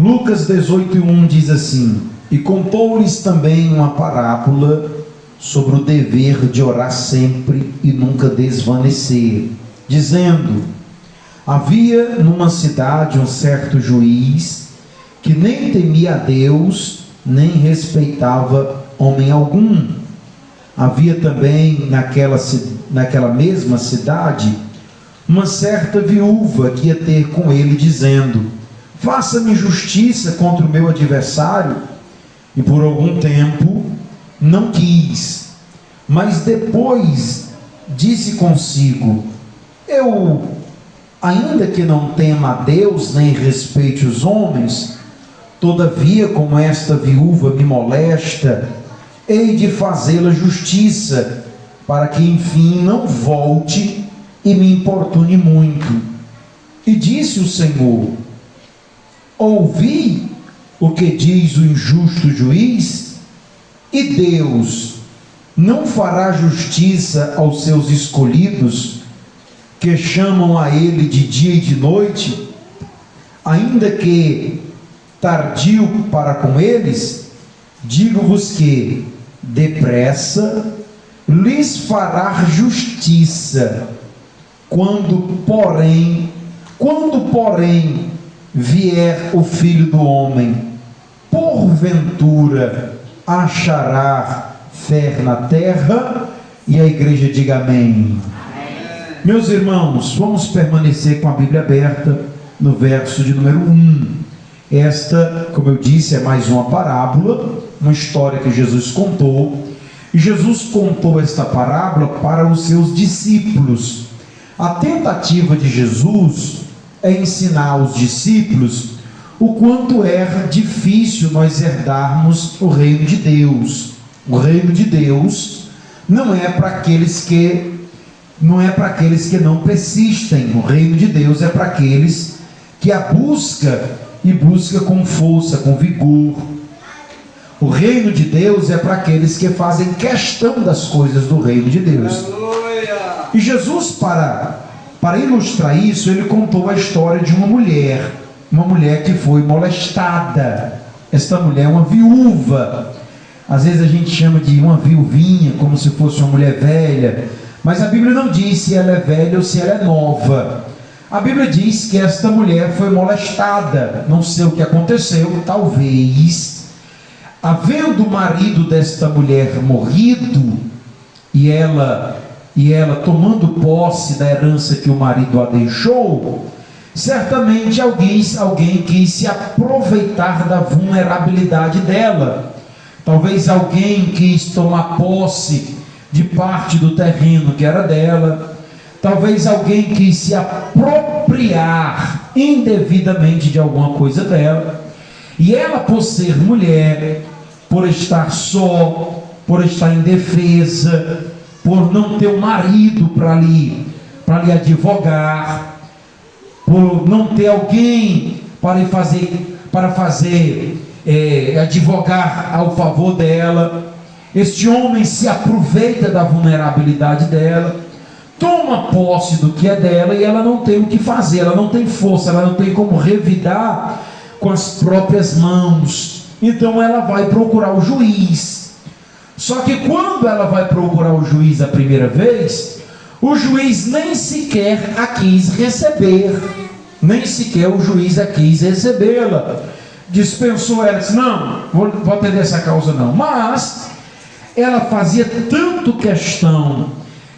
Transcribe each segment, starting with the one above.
Lucas 18:1 diz assim: e contou-lhes também uma parábola sobre o dever de orar sempre e nunca desvanecer, dizendo: havia numa cidade um certo juiz que nem temia a Deus, nem respeitava homem algum. Havia também naquela mesma cidade uma certa viúva que ia ter com ele, dizendo: faça-me justiça contra o meu adversário. E por algum tempo não quis, mas depois disse consigo: eu, ainda que não tema a Deus, nem respeite os homens, todavia, como esta viúva me molesta, hei de fazê-la justiça, para que enfim não volte e me importune muito. E disse o Senhor: ouvi o que diz o injusto juiz? E Deus não fará justiça aos seus escolhidos, que chamam a ele de dia e de noite, ainda que tardio para com eles? Digo-vos que depressa lhes fará justiça. Quando porém vier o Filho do Homem, porventura achará fé na terra? E a igreja diga amém. Meus irmãos, vamos permanecer com a Bíblia aberta no verso de número 1. Esta, como eu disse, é mais uma parábola, uma história que Jesus contou. E Jesus contou esta parábola para os seus discípulos. A tentativa de Jesus é ensinar aos discípulos o quanto é difícil nós herdarmos o reino de Deus. O reino de Deus não é para aqueles que não persistem. O reino de Deus é para aqueles que a busca com força, com vigor. O reino de Deus é para aqueles que fazem questão das coisas do reino de Deus. E Jesus, para ilustrar isso, ele contou a história de uma mulher que foi molestada. Esta mulher é uma viúva. Às vezes a gente chama de uma viuvinha, como se fosse uma mulher velha, mas a Bíblia não diz se ela é velha ou se ela é nova. A Bíblia diz que esta mulher foi molestada. Não sei o que aconteceu, talvez, havendo o marido desta mulher morrido, e ela tomando posse da herança que o marido a deixou, certamente alguém quis se aproveitar da vulnerabilidade dela. Talvez alguém quis tomar posse de parte do terreno que era dela. Talvez alguém quis se apropriar indevidamente de alguma coisa dela. E ela, por ser mulher, por estar só, por estar indefesa, por não ter um marido para lhe advogar, por não ter alguém para fazer advogar ao favor dela, este homem se aproveita da vulnerabilidade dela, toma posse do que é dela, e ela não tem o que fazer, ela não tem força, ela não tem como revidar com as próprias mãos. Então ela vai procurar o juiz. Só que quando ela vai procurar o juiz a primeira vez, o juiz nem sequer a quis receber, nem sequer o juiz a quis recebê-la, dispensou ela, disse: não, vou atender essa causa não. Mas ela fazia tanto questão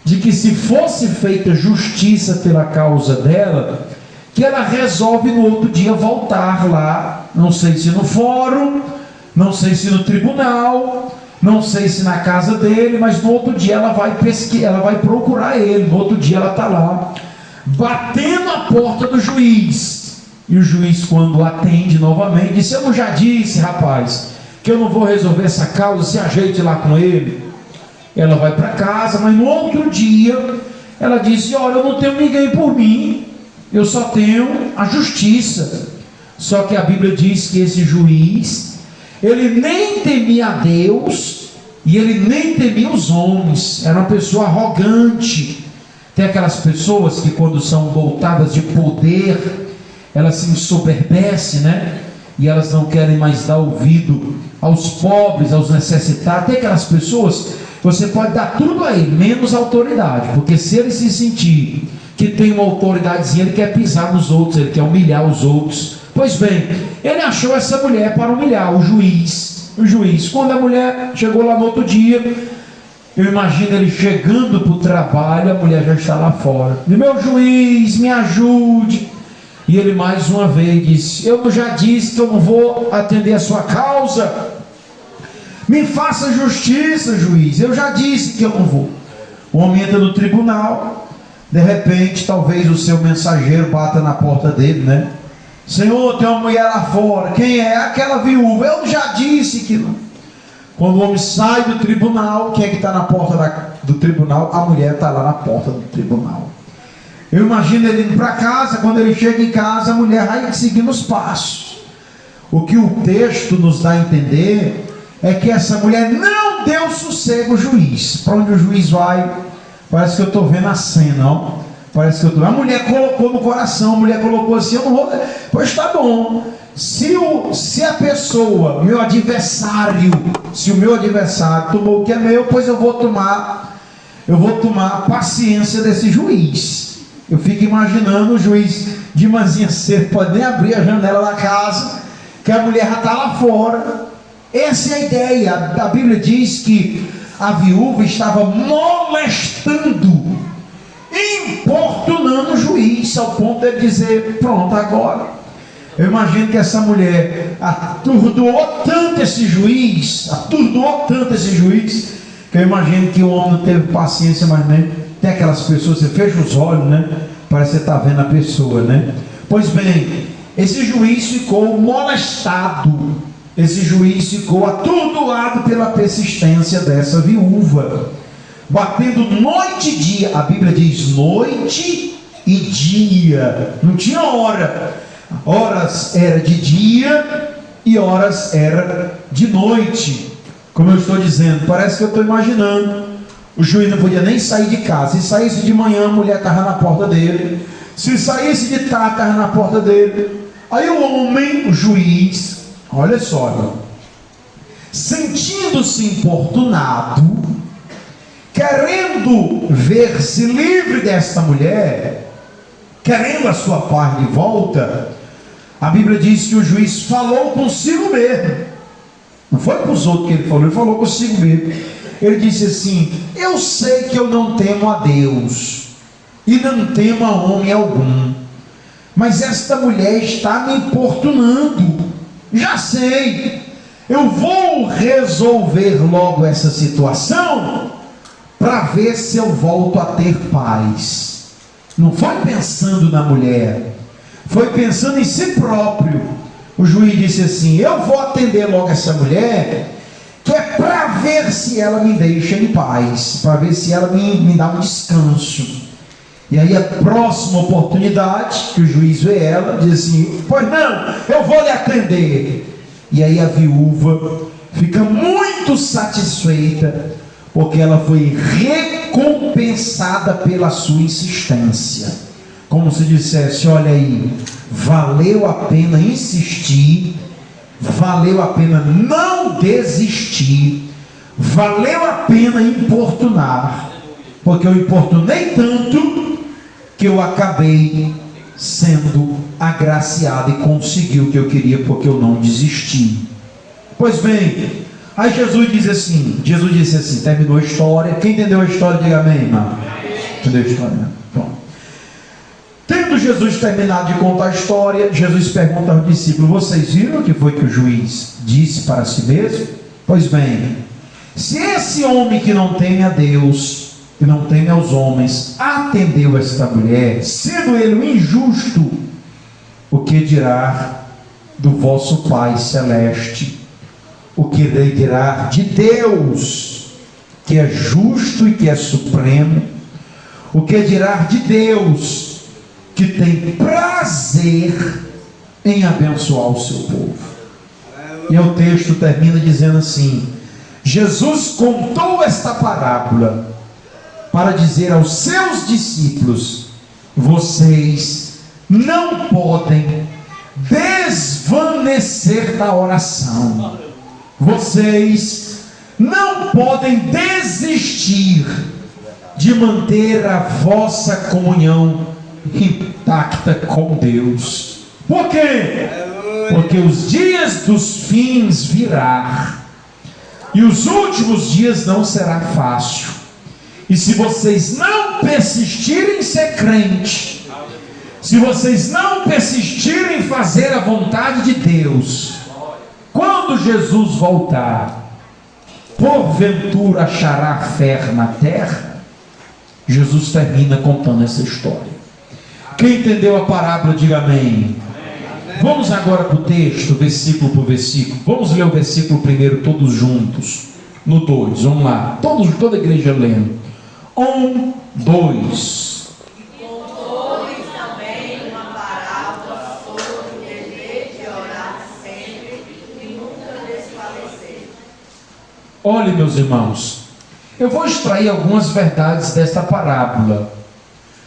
de que se fosse feita justiça pela causa dela, que ela resolve no outro dia voltar lá, não sei se no fórum, não sei se no tribunal, não sei se na casa dele, mas no outro dia ela vai pesquisar, ela vai procurar ele. No outro dia ela está lá, batendo a porta do juiz. E o juiz, quando atende novamente, disse: eu não já disse, rapaz, que eu não vou resolver essa causa, se ajeite lá com ele. Ela vai para casa, mas no outro dia ela disse: olha, eu não tenho ninguém por mim, eu só tenho a justiça. Só que a Bíblia diz que esse juiz, ele nem temia a Deus e ele nem temia os homens. Era uma pessoa arrogante. Tem aquelas pessoas que, quando são dotadas de poder, elas se ensoberbecem, né? e elas não querem mais dar ouvido aos pobres, aos necessitados. Tem aquelas pessoas, você pode dar tudo a ele, menos autoridade, porque se ele se sentir que tem uma autoridadezinha, ele quer pisar nos outros, ele quer humilhar os outros. Pois bem, ele achou essa mulher para humilhar o juiz. Quando a mulher chegou lá no outro dia, eu imagino ele chegando para o trabalho, a mulher já está lá fora. Meu juiz, me ajude. E ele mais uma vez disse: eu já disse que eu não vou atender a sua causa. Me faça justiça, juiz. Eu já disse que eu não vou. O homem entra no tribunal. De repente, talvez o seu mensageiro bata na porta dele, né? Senhor, tem uma mulher lá fora. Quem é? Aquela viúva. Eu já disse que não. Quando o homem sai do tribunal, quem é que está na porta do tribunal? A mulher está lá na porta do tribunal. Eu imagino ele indo para casa. Quando ele chega em casa, a mulher vai seguindo os passos. O que o texto nos dá a entender é que essa mulher não deu sossego ao juiz. Para onde o juiz vai, parece que eu estou vendo a cena, ó. Parece que eu estou. A mulher colocou no coração, a mulher colocou assim: eu não vou. Pois está bom. Se a pessoa, meu adversário, se o meu adversário tomou o que é meu, pois eu vou tomar a paciência desse juiz. Eu fico imaginando o juiz de manhã cedo, pode nem abrir a janela da casa, que a mulher já está lá fora. Essa é a ideia. A Bíblia diz que a viúva estava molestando, importunando o juiz, ao ponto de dizer: pronto, agora. Eu imagino que essa mulher atordoou tanto esse juiz, que eu imagino que o homem não teve paciência mais nem. Tem aquelas pessoas, você fecha os olhos, né? Parece que você está vendo a pessoa, né? Pois bem, esse juiz ficou molestado, esse juiz ficou atordoado pela persistência dessa viúva, batendo noite e dia. A Bíblia diz noite e dia, não tinha hora. Horas era de dia e horas era de noite. Como eu estou dizendo, parece que eu estou imaginando. O juiz não podia nem sair de casa. Se saísse de manhã, a mulher estava na porta dele. Se saísse de tarde, estava na porta dele. Aí o homem, o juiz, olha só, irmão, sentindo-se importunado, querendo ver-se livre desta mulher, querendo a sua paz de volta, a Bíblia diz que o juiz falou consigo mesmo. Não foi para os outros que ele falou consigo mesmo. Ele disse assim: eu sei que eu não temo a Deus e não temo a homem algum, mas esta mulher está me importunando. Já sei, eu vou resolver logo essa situação para ver se eu volto a ter paz. Não foi pensando na mulher, foi pensando em si próprio. O juiz disse assim: eu vou atender logo essa mulher, que é para ver se ela me deixa em paz, para ver se ela me dá um descanso. E aí a próxima oportunidade que o juiz vê ela, diz assim: pois não, eu vou lhe atender. E aí a viúva fica muito satisfeita, porque ela foi recompensada pela sua insistência. Como se dissesse: olha aí, valeu a pena insistir, valeu a pena não desistir, valeu a pena importunar, porque eu importunei tanto que eu acabei sendo agraciado e consegui o que eu queria, porque eu não desisti. Pois bem, aí Jesus disse assim, terminou a história. Quem entendeu a história, diga amém, irmão. Entendeu a história, né? Bom. Tendo Jesus terminado de contar a história, Jesus pergunta aos discípulos: vocês viram o que foi que o juiz disse para si mesmo? Pois bem, se esse homem que não teme a Deus, que não teme aos homens, atendeu esta mulher, sendo ele um injusto, o que dirá do vosso Pai Celeste? O que dirá de Deus, que é justo e que é supremo? O que dirá de Deus, que tem prazer em abençoar o seu povo? E o texto termina dizendo assim: Jesus contou esta parábola para dizer aos seus discípulos: vocês não podem desvanecer permanecer na oração. Vocês não podem desistir de manter a vossa comunhão intacta com Deus. Por quê? Porque os dias dos fins virão, e os últimos dias não será fácil. E se vocês não persistirem em ser crente, se vocês não persistirem em fazer a vontade de Deus, quando Jesus voltar, porventura achará fé na terra? Jesus termina contando essa história. Quem entendeu a parábola, diga amém. Vamos agora para o texto, versículo por versículo. Vamos ler o versículo primeiro todos juntos. No 2, vamos lá. Toda a igreja lendo. 1, 2. Olhe, meus irmãos, eu vou extrair algumas verdades desta parábola,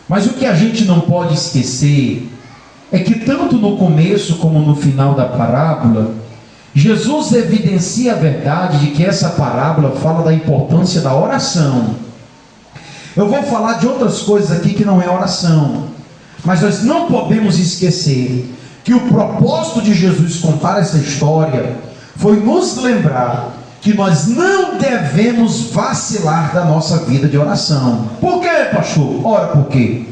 mas o que a gente não pode esquecer é que tanto no começo como no final da parábola, Jesus evidencia a verdade de que essa parábola fala da importância da oração. Eu vou falar de outras coisas aqui que não é oração, mas nós não podemos esquecer que o propósito de Jesus contar essa história foi nos lembrar que nós não devemos vacilar da nossa vida de oração. Por quê, pastor? Ora, por quê?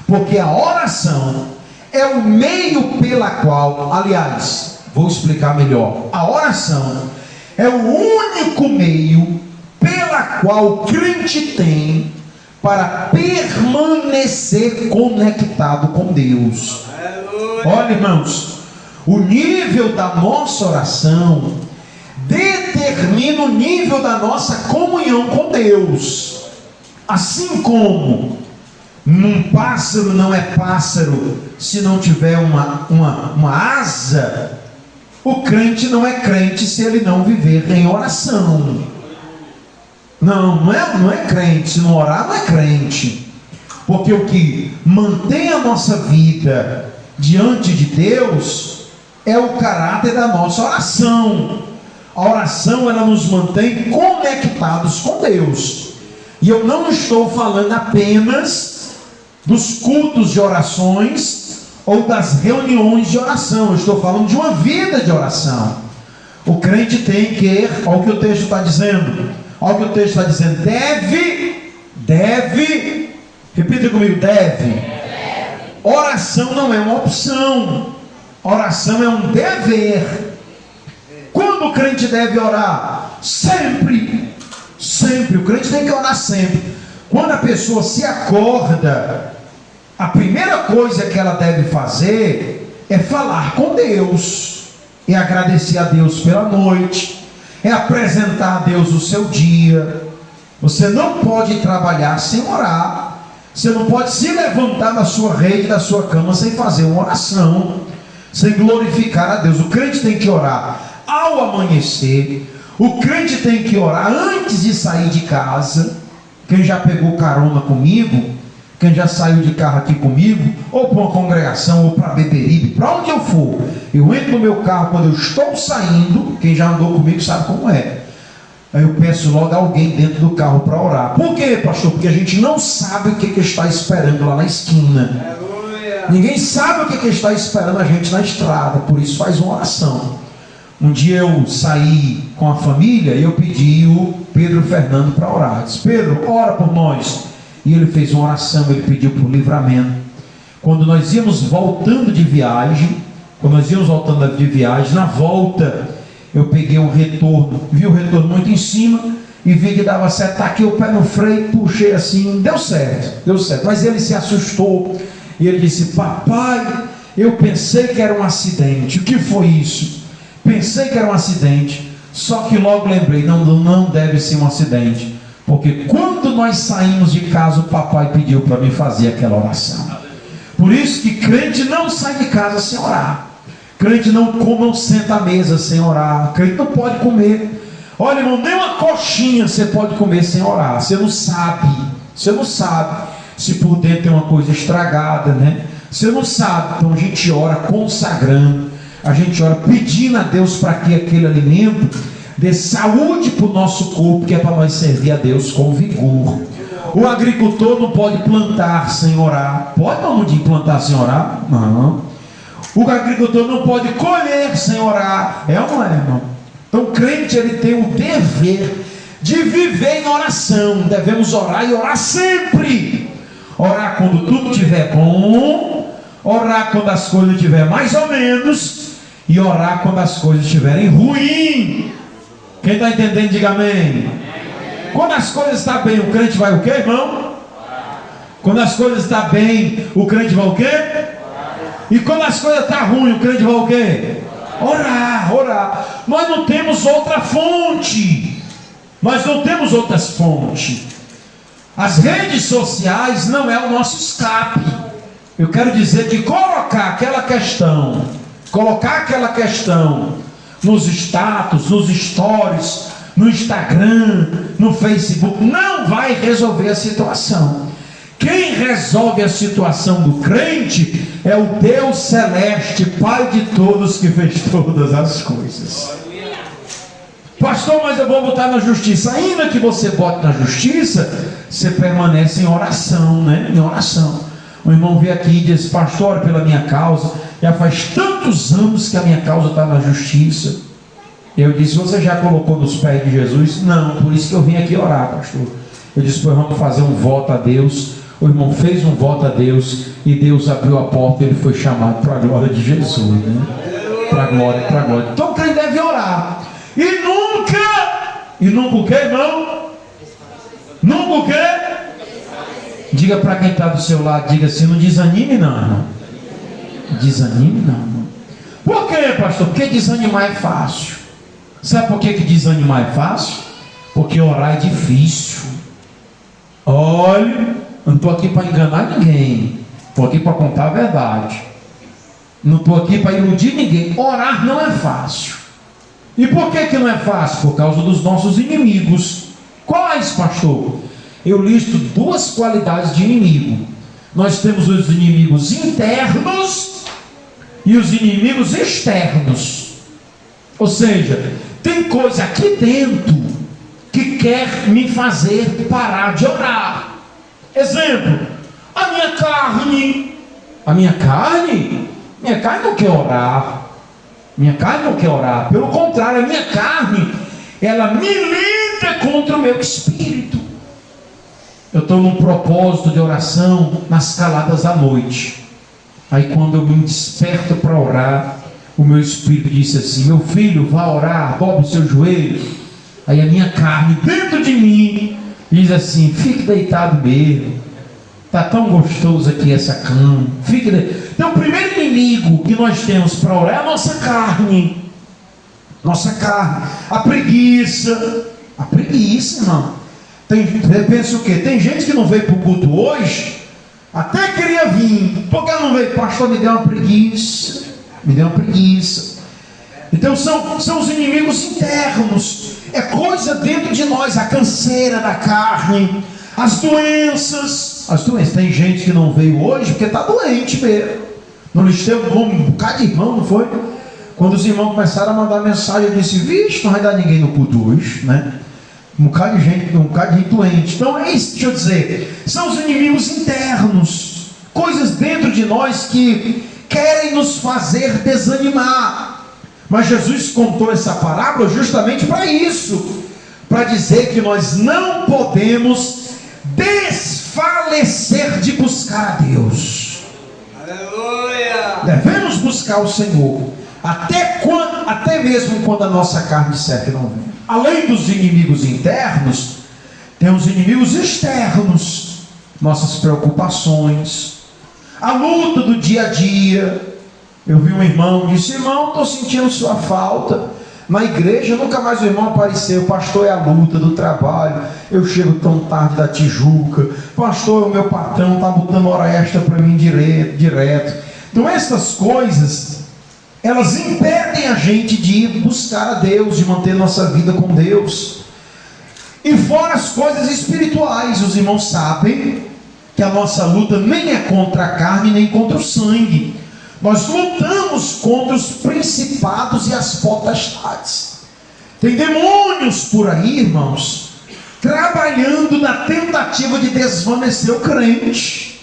Porque a oração é o meio pela qual, aliás, vou explicar melhor. A oração é o único meio pela qual o crente tem para permanecer conectado com Deus. Olha, irmãos, o nível da nossa oração determina o nível da nossa comunhão com Deus. Assim como um pássaro não é pássaro se não tiver uma asa, o crente não é crente se ele não viver em oração. Não é crente, se não orar não é crente. Porque o que mantém a nossa vida diante de Deus é o caráter da nossa oração. A oração, ela nos mantém conectados com Deus. E eu não estou falando apenas dos cultos de orações ou das reuniões de oração. Eu estou falando de uma vida de oração. O crente tem que, olha o que o texto está dizendo. Olha o que o texto está dizendo. Deve, repita comigo, deve. Oração não é uma opção. Oração é um dever. Quando o crente deve orar? Sempre. Sempre. O crente tem que orar sempre. Quando a pessoa se acorda, a primeira coisa que ela deve fazer é falar com Deus. É agradecer a Deus pela noite. É apresentar a Deus o seu dia. Você não pode trabalhar sem orar. Você não pode se levantar da sua rede, da sua cama, sem fazer uma oração, sem glorificar a Deus. O crente tem que orar ao amanhecer. O crente tem que orar antes de sair de casa. Quem já pegou carona comigo, quem já saiu de carro aqui comigo, ou para uma congregação, ou para Beberibe, para onde eu for, eu entro no meu carro quando eu estou saindo. Quem já andou comigo sabe como é. Aí eu peço logo alguém dentro do carro para orar. Por quê, pastor? Porque a gente não sabe o que está esperando lá na esquina. Ninguém sabe o que está esperando a gente na estrada. Por isso faz uma oração. Um dia eu saí com a família e eu pedi o Pedro Fernando para orar. Eu disse: Pedro, ora por nós. E ele fez uma oração, ele pediu por livramento. Quando nós íamos voltando de viagem, na volta, eu peguei um retorno, vi o retorno muito em cima e vi que dava certo. Taquei o pé no freio, puxei assim, deu certo. Mas ele se assustou e ele disse: papai, eu pensei que era um acidente. O que foi isso? Pensei que era um acidente, só que logo lembrei, não deve ser um acidente, porque quando nós saímos de casa, o papai pediu para mim fazer aquela oração. Por isso que crente não sai de casa sem orar. Crente não senta à mesa sem orar. Crente não pode comer. Olha, irmão, nem uma coxinha você pode comer sem orar. Você não sabe se por dentro tem uma coisa estragada, né? Você não sabe. Então a gente ora consagrando. a gente ora pedindo a Deus para que aquele alimento dê saúde para o nosso corpo, que é para nós servir a Deus com vigor. O agricultor não pode plantar sem orar. Pode, Mamudinho, plantar sem orar? Não. O agricultor não pode colher sem orar. É ou não é, irmão? Então o crente, ele tem o dever de viver em oração. Devemos orar e orar sempre. Orar quando tudo estiver bom, orar quando as coisas estiverem mais ou menos, e orar quando as coisas estiverem ruins. Quem está entendendo, diga amém. Quando as coisas estão bem, o crente vai o quê, irmão? Quando as coisas estão bem, o crente vai o quê? E quando as coisas estão ruins, o crente vai o quê? Orar. Nós não temos outra fonte. Nós não temos outras fontes. As redes sociais não é o nosso escape. Eu quero dizer que colocar aquela questão nos status, nos stories, no Instagram, no Facebook, não vai resolver a situação. Quem resolve a situação do crente é o Deus celeste, Pai de todos, que fez todas as coisas. Pastor, mas eu vou botar na justiça. Ainda que você bote na justiça, você permanece em oração, né? Em oração. O irmão veio aqui e disse: pastor, pela minha causa, já faz tantos anos que a minha causa está na justiça. Eu disse: você já colocou nos pés de Jesus? Não, por isso que eu vim aqui orar, pastor. Eu disse: pois vamos fazer um voto a Deus. O irmão fez um voto a Deus, e Deus abriu a porta, e ele foi chamado para a glória de Jesus, né? Para a glória. Então o crente deve orar. E nunca o que, irmão? Nunca o que? Diga para quem está do seu lado, diga assim: não desanime não, irmão. Desanime não, irmão. Por quê, pastor? Porque desanimar é fácil. Sabe por que desanimar é fácil? Porque orar é difícil. Olha, eu não estou aqui para enganar ninguém. Estou aqui para contar a verdade. Não estou aqui para iludir ninguém. Orar não é fácil. E por que não é fácil? Por causa dos nossos inimigos. Quais, pastor? Eu listo duas qualidades de inimigo. Nós temos os inimigos internos e os inimigos externos. Ou seja, tem coisa aqui dentro que quer me fazer parar de orar. Exemplo: a minha carne. A minha carne não quer orar. Minha carne não quer orar. Pelo contrário, a minha carne, ela milita contra o meu espírito. Eu estou num propósito de oração nas caladas da noite. Aí quando eu me desperto para orar, o meu espírito disse assim: meu filho, vá orar, dobre o seu joelho. Aí a minha carne dentro de mim diz assim: fique deitado mesmo, está tão gostoso aqui essa cama, fique deitado. Então o primeiro inimigo que nós temos para orar é a nossa carne. Nossa carne. A preguiça, irmão. Pensa o quê? Tem gente que não veio para o culto hoje, até queria vir, porque ela não veio. Pastor, me deu uma preguiça. Então são os inimigos internos. É coisa dentro de nós. A canseira da carne, as doenças. Tem gente que não veio hoje porque está doente mesmo. Não listei o nome, um bocado de irmão, não foi? Quando os irmãos começaram a mandar mensagem, eu disse: vixe, não vai dar ninguém no culto hoje, né? Um bocado de gente doente. Então é isso, deixa eu dizer, são os inimigos internos, coisas dentro de nós que querem nos fazer desanimar. Mas Jesus contou essa parábola justamente para isso, para dizer que nós não podemos desfalecer de buscar a Deus. Aleluia! Devemos buscar o Senhor, até mesmo quando a nossa carne disser que não vem. Além dos inimigos internos, tem os inimigos externos, nossas preocupações, a luta do dia a dia. Eu vi um irmão, disse: irmão, estou sentindo sua falta. Na igreja nunca mais o irmão apareceu. Pastor, é a luta do trabalho, eu chego tão tarde da Tijuca. Pastor, o meu patrão está botando hora extra para mim direto. Então essas coisas, elas impedem a gente de ir buscar a Deus, de manter nossa vida com Deus. E fora as coisas espirituais, os irmãos sabem que a nossa luta nem é contra a carne, nem contra o sangue. Nós lutamos contra os principados e as potestades. Tem demônios por aí, irmãos, trabalhando na tentativa de desvanecer o crente.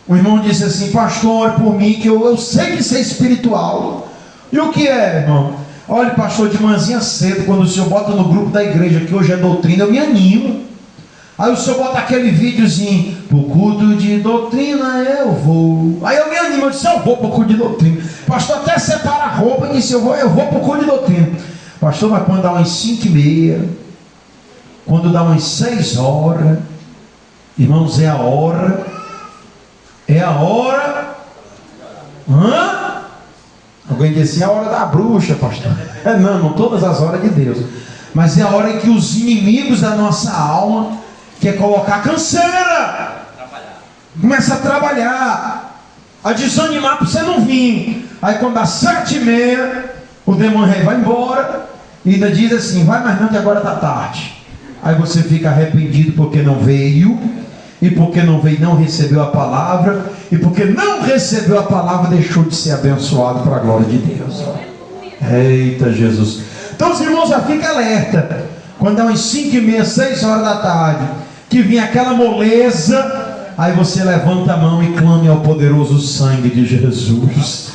O irmão disse assim: pastor, ore por mim, que eu sei que isso é espiritual. E o que é, irmão? Olha, pastor, de manhãzinha cedo, quando o senhor bota no grupo da igreja que hoje é doutrina, eu me animo. Aí o senhor bota aquele videozinho: pro culto de doutrina eu vou. Aí eu me animo, eu disse: eu vou pro culto de doutrina. Pastor até separa a roupa e disse: eu vou pro culto de doutrina. Pastor, mas quando dá umas 5h30, quando dá umas 6 horas, irmãos, é a hora. Alguém disse: é a hora da bruxa, pastor. Não todas as horas de Deus, mas é a hora em que os inimigos da nossa alma quer colocar canseira, começa a trabalhar, a desanimar para você não vir. Aí quando dá 7h30, o demônio vai embora e ainda diz assim: vai, mas não, que agora está tarde. Aí você fica arrependido porque não veio, e porque não veio, não recebeu a palavra, e porque não recebeu a palavra, deixou de ser abençoado para a glória de Deus. Eita Jesus! Então os irmãos, já fica alerta. Quando dá umas 5h30, 6 horas da tarde, que vem aquela moleza, aí você levanta a mão e clame ao poderoso sangue de Jesus.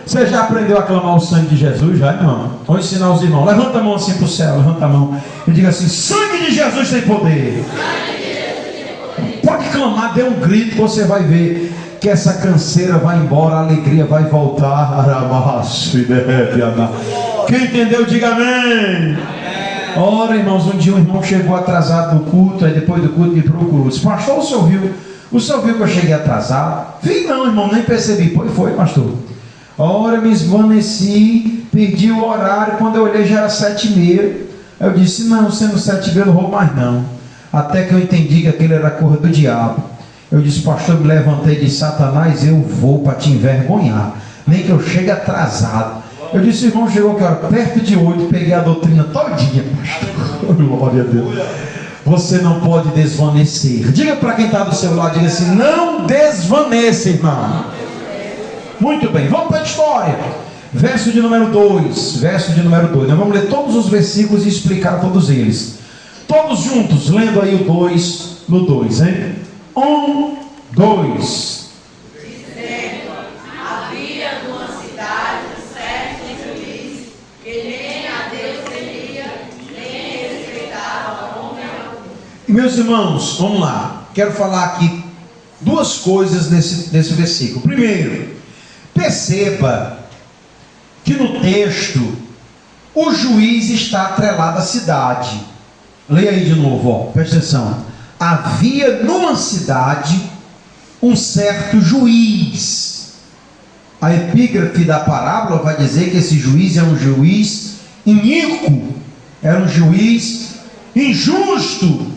Você já aprendeu a clamar o sangue de Jesus? Já, irmão? Vou ensinar os irmãos. Levanta a mão assim para o céu, levanta a mão e diga assim: sangue de Jesus tem poder. Pode clamar, dê um grito, você vai ver que essa canseira vai embora, a alegria vai voltar. Quem entendeu, diga amém. Ora, irmãos, um dia um irmão chegou atrasado no culto, aí depois do culto me procurou. Disse: pastor, o senhor viu que eu cheguei atrasado? Vi não, irmão, nem percebi. Foi, pastor. Ora, me esvaneci, perdi o horário, quando eu olhei já era 7h30. Eu disse: não, sendo 7h30 eu não vou mais não. Até que eu entendi que aquele era a cor do diabo. Eu disse: pastor, me levantei de Satanás, eu vou para te envergonhar, nem que eu chegue atrasado. Eu disse: irmão, chegou que hora? Perto de 8, peguei a doutrina todinha, pastor. Glória a Deus. Você não pode desvanecer. Diga para quem está do seu lado, diga assim: não desvaneça, irmão. Muito bem, vamos para a história. Verso de número 2. Nós vamos ler todos os versículos e explicar todos eles. Todos juntos, lendo aí o 2 no 2, hein? 1, 2. Dizendo: havia numa cidade um certo juiz, que nem a Deus temia, nem respeitava homem algum. Meus irmãos, vamos lá. Quero falar aqui duas coisas nesse versículo. Primeiro, perceba que no texto o juiz está atrelado à cidade. Leia aí de novo, presta atenção. Havia numa cidade um certo juiz. A epígrafe da parábola vai dizer que esse juiz é um juiz iníquo, era um juiz injusto.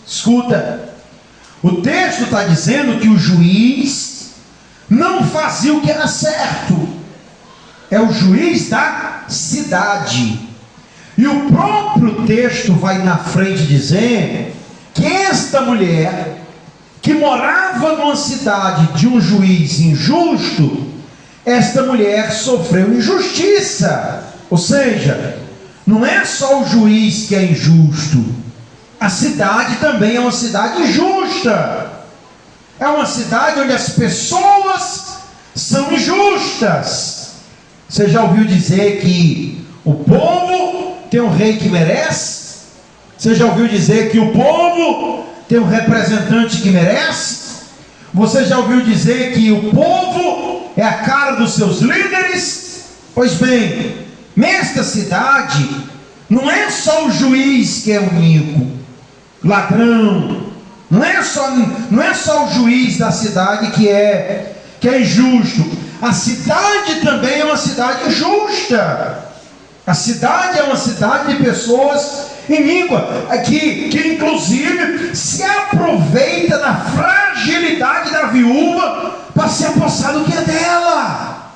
Escuta, o texto está dizendo que o juiz não fazia o que era certo. É o juiz da cidade. E o próprio texto vai na frente dizer que esta mulher, que morava numa cidade de um juiz injusto, esta mulher sofreu injustiça. Ou seja, não é só o juiz que é injusto, a cidade também é uma cidade injusta. É uma cidade onde as pessoas são injustas. Você já ouviu dizer que o povo tem um rei que merece? Você já ouviu dizer que o povo tem um representante que merece? Você já ouviu dizer que o povo é a cara dos seus líderes? Pois bem, nesta cidade não é só o juiz que é único, ladrão. Não é só o juiz da cidade que é injusto. A cidade também é uma cidade injusta. A cidade é uma cidade de pessoas iníquas, que inclusive se aproveita da fragilidade da viúva para se apossar do que é dela.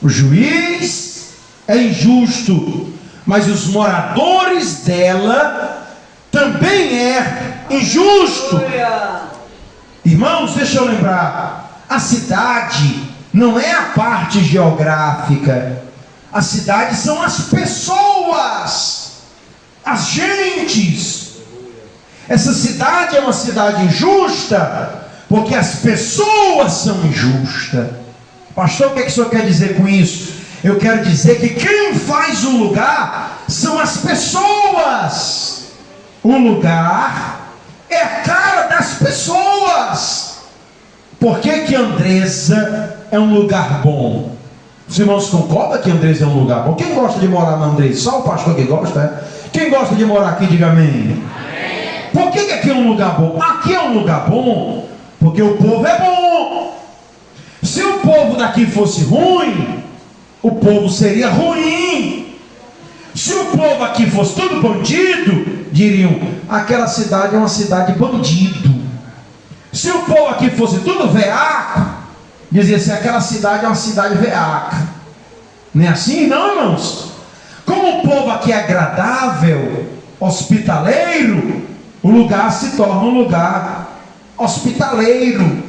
O juiz é injusto, mas os moradores dela também é injusto. Irmãos, deixa eu lembrar, A cidade não é a parte geográfica. A cidade são as pessoas, as gentes. Essa cidade é uma cidade injusta, porque as pessoas são injustas. Pastor, o que é que o senhor quer dizer com isso? Eu quero dizer que quem faz o lugar são as pessoas. O lugar é a cara das pessoas. Por que Andresa é um lugar bom? Os irmãos concordam que Andresa é um lugar bom? Quem gosta de morar na Andresa? Só o pastor que gosta, é? Quem gosta de morar aqui, diga amém. Por que aqui é um lugar bom? Aqui é um lugar bom porque o povo é bom. Se o povo daqui fosse ruim, o povo seria ruim. Se o povo aqui fosse todo bandido, diriam, aquela cidade é uma cidade bandido. Se o povo aqui fosse tudo veaco, dizia assim, aquela cidade é uma cidade veaca. Não é assim não, irmãos? Como o povo aqui é agradável, hospitaleiro, o lugar se torna um lugar hospitaleiro,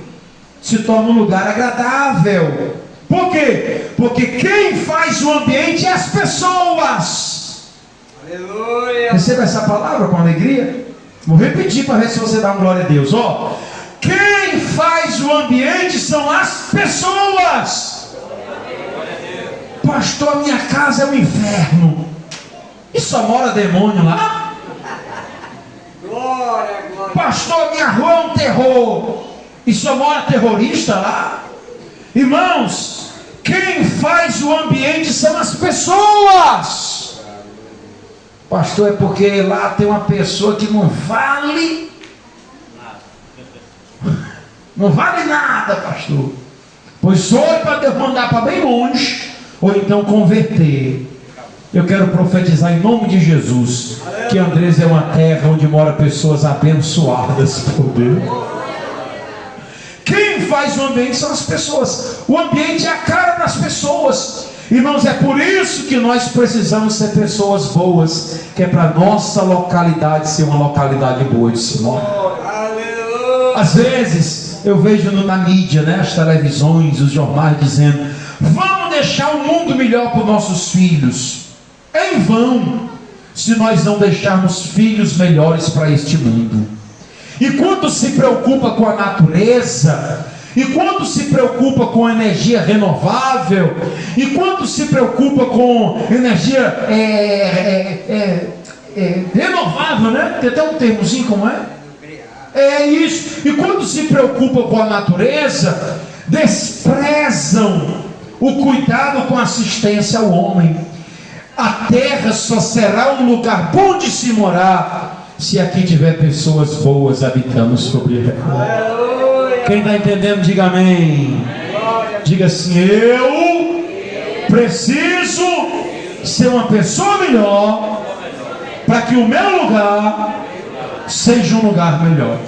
se torna um lugar agradável. Por quê? Porque quem faz o ambiente é as pessoas. Aleluia. Receba essa palavra com alegria. Vou repetir para ver se você dá uma glória a Deus. Ó, quem faz o ambiente são as pessoas. Pastor, minha casa é um inferno e só mora demônio lá. Glória, glória. Pastor, minha rua é um terror e só mora terrorista lá. Irmãos, quem faz o ambiente são as pessoas. Pastor, é porque lá tem uma pessoa que não vale nada, pastor. Pois ore para Deus mandar para bem longe, ou então converter. Eu quero profetizar em nome de Jesus que Andresa é uma terra onde moram pessoas abençoadas por Deus. Quem faz o ambiente são as pessoas. O ambiente é a cara das pessoas. Irmãos, é por isso que nós precisamos ser pessoas boas, que é para nossa localidade ser uma localidade boa de Senhor. Às vezes eu vejo na mídia, né, as televisões, os jornais dizendo, vamos deixar o mundo melhor para os nossos filhos. É em vão se nós não deixarmos filhos melhores para este mundo. E quando se preocupa com a natureza, e quando se preocupa com energia renovável, e quando se preocupa com energia renovável, né? Tem até um termozinho, como é? É isso. E quando se preocupa com a natureza, desprezam o cuidado com a assistência ao homem. A terra só será um lugar bom de se morar se aqui tiver pessoas boas habitando sobre ela. Quem está entendendo, diga amém. Diga assim, eu preciso ser uma pessoa melhor para que o meu lugar seja um lugar melhor.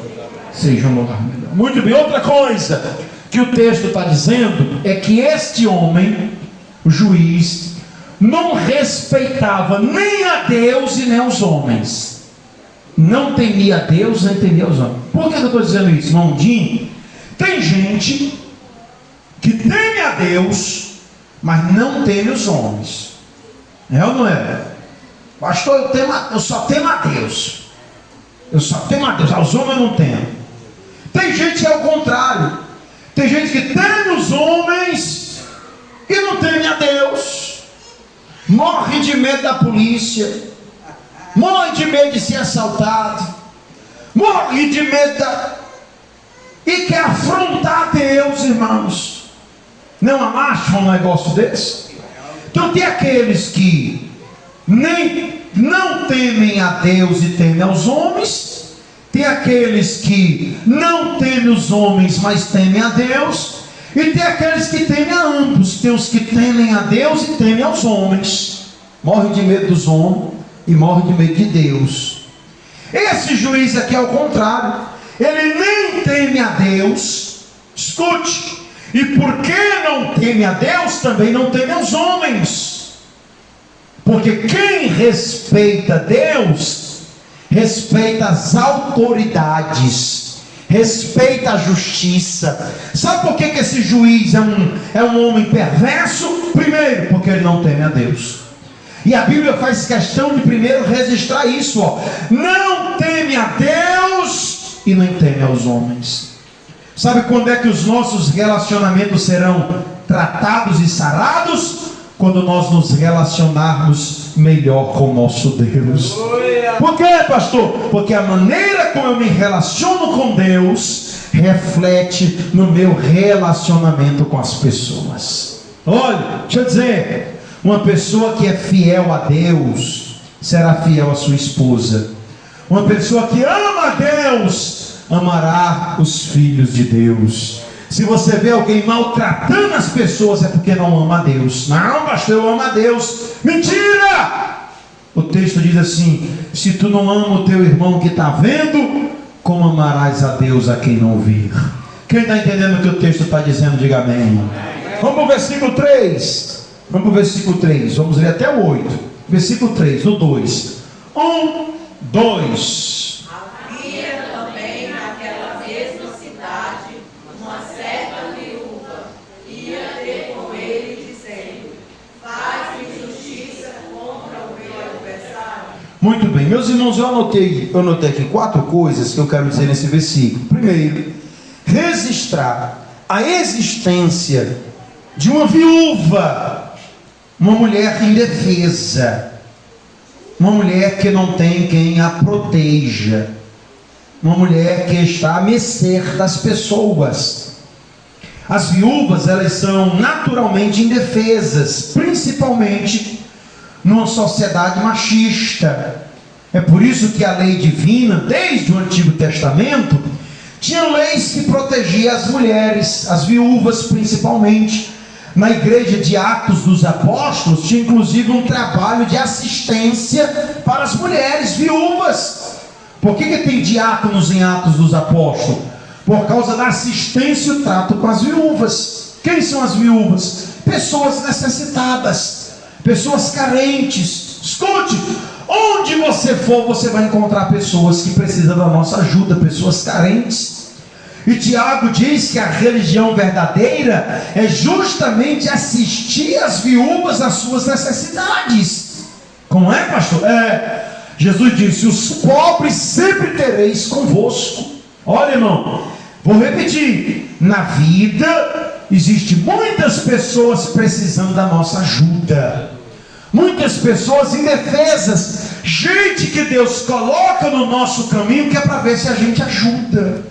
Seja um lugar melhor. Muito bem, outra coisa que o texto está dizendo é que este homem, o juiz, não respeitava nem a Deus e nem os homens. Não temia a Deus nem temia os homens. Por que eu estou dizendo isso, irmão Dinho? Tem gente que teme a Deus, mas não teme os homens. É ou não é? Pastor, eu só temo a Deus. Eu só temo a Deus, aos homens eu não temo. Tem gente que é o contrário. Tem gente que teme os homens e não teme a Deus. Morre de medo da polícia, morre de medo de ser assaltado, morre de medo e quer afrontar Deus, irmãos. Não amaste um negócio desse? Então tem aqueles que nem não temem a Deus e temem aos homens. Tem aqueles que não temem os homens, mas temem a Deus. E tem aqueles que temem a ambos. Tem os que temem a Deus e temem aos homens. Morre de medo dos homens e morre de medo de Deus. Esse juiz aqui é o contrário. Ele nem teme a Deus. Escute. E porque não teme a Deus, também não teme aos homens. Porque quem respeita Deus, respeita as autoridades. respeita a justiça. Sabe por que esse juiz é um homem perverso? Primeiro, porque ele não teme a Deus. E a Bíblia faz questão de primeiro registrar isso, ó. Não teme a Deus e nem teme aos homens. Sabe quando é que os nossos relacionamentos serão tratados e sarados? Quando nós nos relacionarmos melhor com o nosso Deus. Por quê, pastor? Porque a maneira como eu me relaciono com Deus reflete no meu relacionamento com as pessoas. Olha, deixa eu dizer, uma pessoa que é fiel a Deus será fiel à sua esposa. Uma pessoa que ama a Deus amará os filhos de Deus. Se você vê alguém maltratando as pessoas, é porque não ama a Deus. Não, pastor, eu amo a Deus. Mentira! O texto diz assim: se tu não ama o teu irmão que está vendo, como amarás a Deus a quem não vir? Quem está entendendo o que o texto está dizendo, diga amém. Vamos para o versículo 3. Vamos para o versículo 3. Vamos ler até o 8. Versículo 3, no 2. 1, 2. Havia também naquela mesma cidade uma certa viúva, ia ter com ele dizendo: faz-me justiça contra o meu adversário. Muito bem, meus irmãos, eu anotei aqui 4 coisas que eu quero dizer nesse versículo. Primeiro, registrar a existência de uma viúva, uma mulher indefesa, uma mulher que não tem quem a proteja, uma mulher que está à mercê das pessoas. As viúvas, elas são naturalmente indefesas, principalmente numa sociedade machista. É por isso que a lei divina, desde o Antigo Testamento, tinha leis que protegiam as mulheres, as viúvas principalmente. Na igreja de Atos dos Apóstolos, tinha inclusive um trabalho de assistência para as mulheres viúvas. Por que tem diáconos em Atos dos Apóstolos? Por causa da assistência e o trato com as viúvas. Quem são as viúvas? Pessoas necessitadas, pessoas carentes. Escute, onde você for, você vai encontrar pessoas que precisam da nossa ajuda, pessoas carentes. E Tiago diz que a religião verdadeira é justamente assistir as viúvas às suas necessidades. Como é, pastor? Jesus disse: os pobres sempre tereis convosco. Olha, irmão, vou repetir: na vida existe muitas pessoas precisando da nossa ajuda, muitas pessoas indefesas, gente que Deus coloca no nosso caminho que é para ver se a gente ajuda.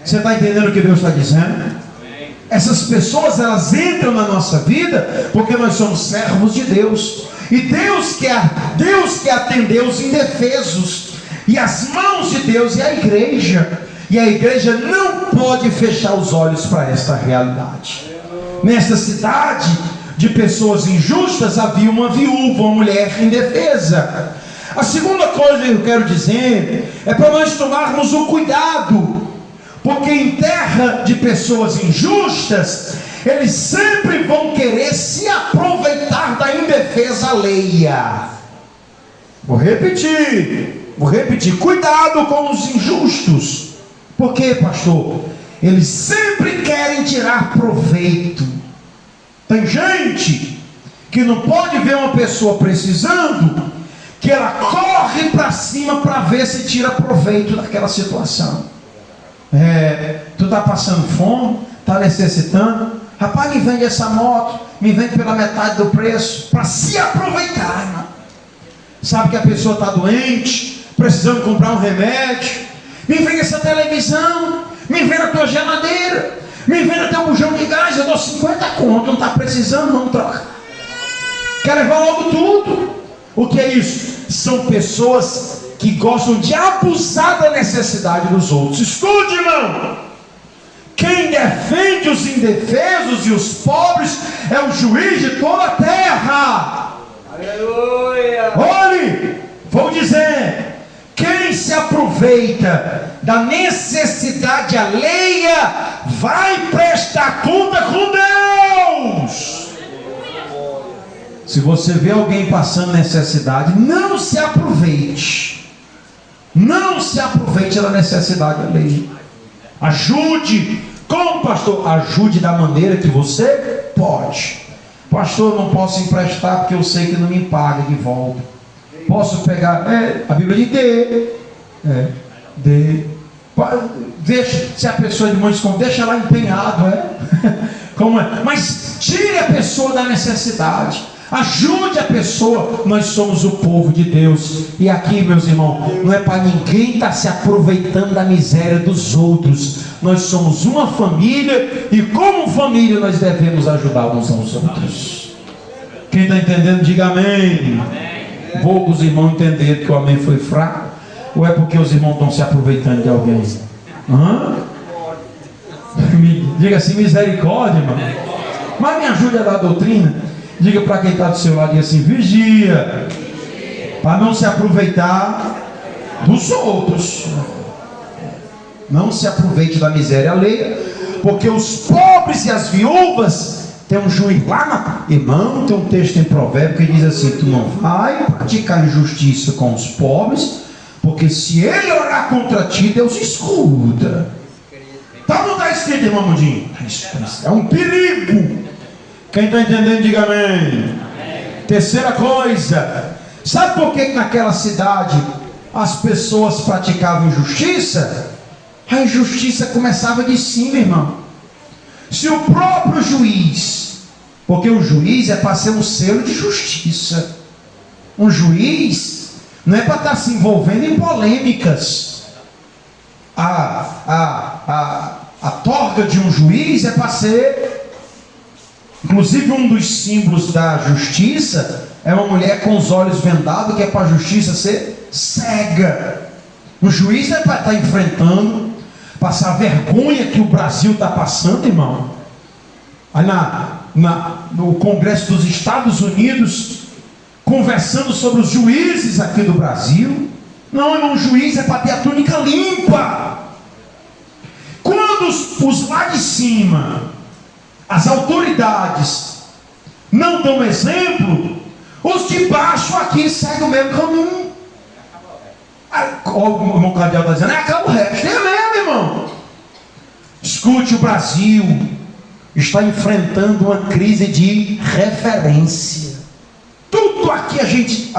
Você está entendendo o que Deus está dizendo? Essas pessoas, elas entram na nossa vida porque nós somos servos de Deus. E Deus quer atender os indefesos. E as mãos de Deus é a igreja. E a igreja não pode fechar os olhos para esta realidade. Nesta cidade de pessoas injustas havia uma viúva, uma mulher indefesa. A segunda coisa que eu quero dizer é para nós tomarmos o cuidado. Porque em terra de pessoas injustas, eles sempre vão querer se aproveitar da indefesa alheia. Vou repetir, cuidado com os injustos. Por quê, pastor? Eles sempre querem tirar proveito. Tem gente que não pode ver uma pessoa precisando, que ela corre para cima para ver se tira proveito daquela situação. Tu está passando fome, está necessitando, rapaz, me vende essa moto, me vende pela metade do preço, para se aproveitar, irmão. Sabe que a pessoa está doente, precisando comprar um remédio, me vende essa televisão, me vende a tua geladeira, me vende teu bujão de gás, eu dou 50 conto, não está precisando, não troca. Quer levar logo tudo. O que é isso? São pessoas que gostam de abusar da necessidade dos outros. Escute, irmão, quem defende os indefesos e os pobres é o juiz de toda a terra. Aleluia. Olhe, vou dizer, quem se aproveita da necessidade alheia vai prestar conta com Deus. Se você vê alguém passando necessidade, não se aproveite. Não se aproveite da necessidade alheia. Ajude. Como, pastor? Ajude da maneira que você pode. Pastor, eu não posso emprestar porque eu sei que não me paga de volta. Posso pegar? A Bíblia diz dê. Deixa, se a pessoa é de muitos contos, deixa lá empenhado, Como é? Mas tire a pessoa da necessidade. Ajude a pessoa. Nós somos o povo de Deus. E aqui, meus irmãos, não é para ninguém estar se aproveitando da miséria dos outros. Nós somos uma família. E como família nós devemos ajudar uns aos outros. Quem está entendendo, diga amém. Vou os irmãos entenderem que o amém foi fraco. Ou é porque os irmãos estão se aproveitando de alguém? Diga assim, misericórdia, irmão. Mas me ajude a dar a doutrina. Diga para quem está do seu lado, diga assim, vigia, para não se aproveitar dos outros. Não se aproveite da miséria alheia, porque os pobres e as viúvas, tem um juiz lá, irmão, tem um texto em Provérbio que diz assim, tu não vai praticar injustiça com os pobres, porque se ele orar contra ti, Deus escuta. Então não está escrito, irmão Mundinho. É um perigo. Quem está entendendo, diga amém. Terceira coisa, sabe por que naquela cidade as pessoas praticavam injustiça? A injustiça começava de cima, irmão. Se o próprio juiz, porque o juiz é para ser um selo de justiça. Um juiz não é para estar se envolvendo em polêmicas. A toga de um juiz é para ser... Inclusive um dos símbolos da justiça é uma mulher com os olhos vendados, que é para a justiça ser cega. O juiz é para estar enfrentando, passar a vergonha que o Brasil está passando, irmão. Aí no Congresso dos Estados Unidos, conversando sobre os juízes aqui do Brasil. Não, irmão, o juiz é para ter a túnica limpa. Quando os lá de cima, as autoridades, não dão exemplo, os de baixo aqui seguem o mesmo caminho. O irmão Cardeal está dizendo, acaba o resto. É mesmo, irmão. Escute, o Brasil está enfrentando uma crise de referência. Tudo aqui a gente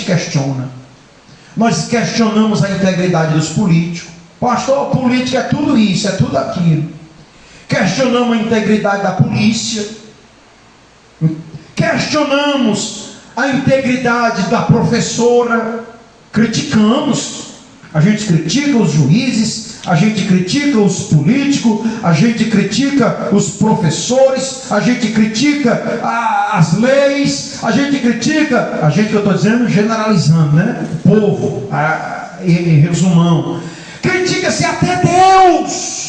questiona. Nós questionamos a integridade dos políticos. Pastor, política é tudo isso, é tudo aquilo. Questionamos a integridade da polícia. Questionamos a integridade da professora. Criticamos. A gente critica os juízes, a gente critica os políticos, a gente critica os professores, a gente critica as leis, a gente critica, que eu estou dizendo generalizando, né? O povo, em resumão. Critica-se até Deus.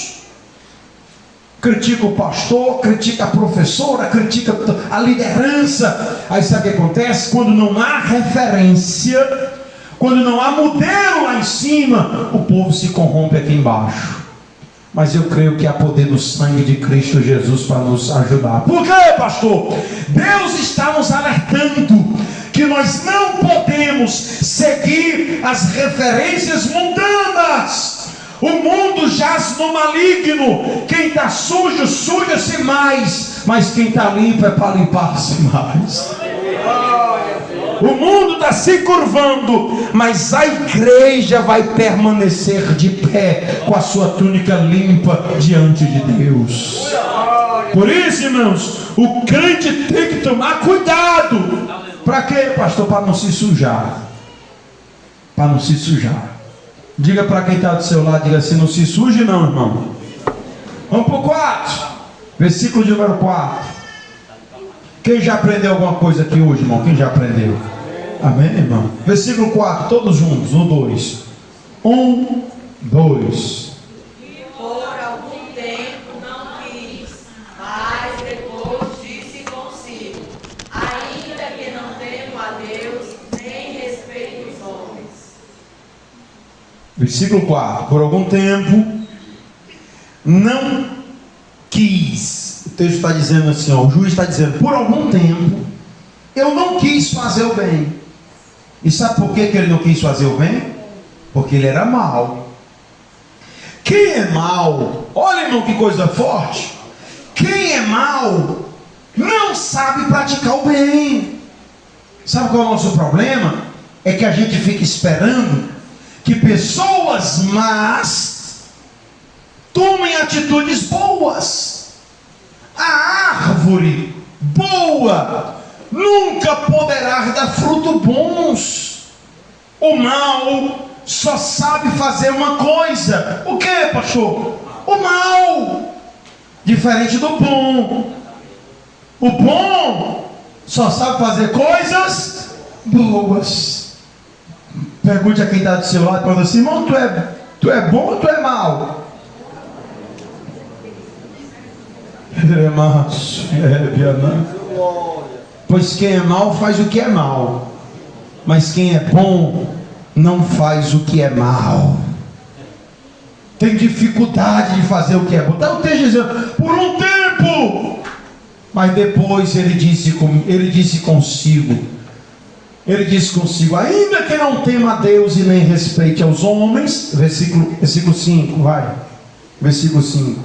Critica o pastor, critica a professora, critica a liderança. Aí sabe o que acontece? Quando não há referência, quando não há modelo lá em cima, o povo se corrompe aqui embaixo. Mas eu creio que há poder no sangue de Cristo Jesus para nos ajudar. Por quê, pastor? Deus está nos alertando que nós não podemos seguir as referências mundanas. O mundo jaz no maligno. Quem está sujo, suja-se mais. Mas quem está limpo é para limpar-se mais. O mundo está se curvando, mas a igreja vai permanecer de pé, com a sua túnica limpa diante de Deus. Por isso, irmãos, o crente tem que tomar cuidado. Para quê, pastor? Para não se sujar. Para não se sujar. Diga para quem está do seu lado, diga assim, não se suje não, irmão. Vamos para o 4, versículo de número 4. Quem já aprendeu alguma coisa aqui hoje, irmão? Quem já aprendeu? Amém, irmão? Versículo 4, todos juntos, 1, 2. 1, 2. E por algum tempo não quis, mas depois disse consigo, ainda que não temo a Deus, nem respeito os homens. Versículo 4. Por algum tempo não quis. O texto está dizendo assim, o juiz está dizendo, por algum tempo eu não quis fazer o bem. E sabe por que ele não quis fazer o bem? Porque ele era mau. Quem é mau, olha, irmão, que coisa forte. Quem é mau não sabe praticar o bem. Sabe qual é o nosso problema? É que a gente fica esperando que pessoas más tomem atitudes boas. A árvore boa nunca poderá dar frutos bons. O mal só sabe fazer uma coisa. O que, pastor? O mal. Diferente do bom. O bom só sabe fazer coisas boas. Pergunte a quem está do seu lado, quando assim, irmão, tu é bom ou tu é mau? Pois quem é mau faz o que é mau, mas quem é bom não faz o que é mal. Tem dificuldade de fazer o que é bom. Então o texto dizendo, por um tempo, mas depois ele disse consigo, ainda que não tema a Deus e nem respeite aos homens, versículo 5, vai, versículo 5,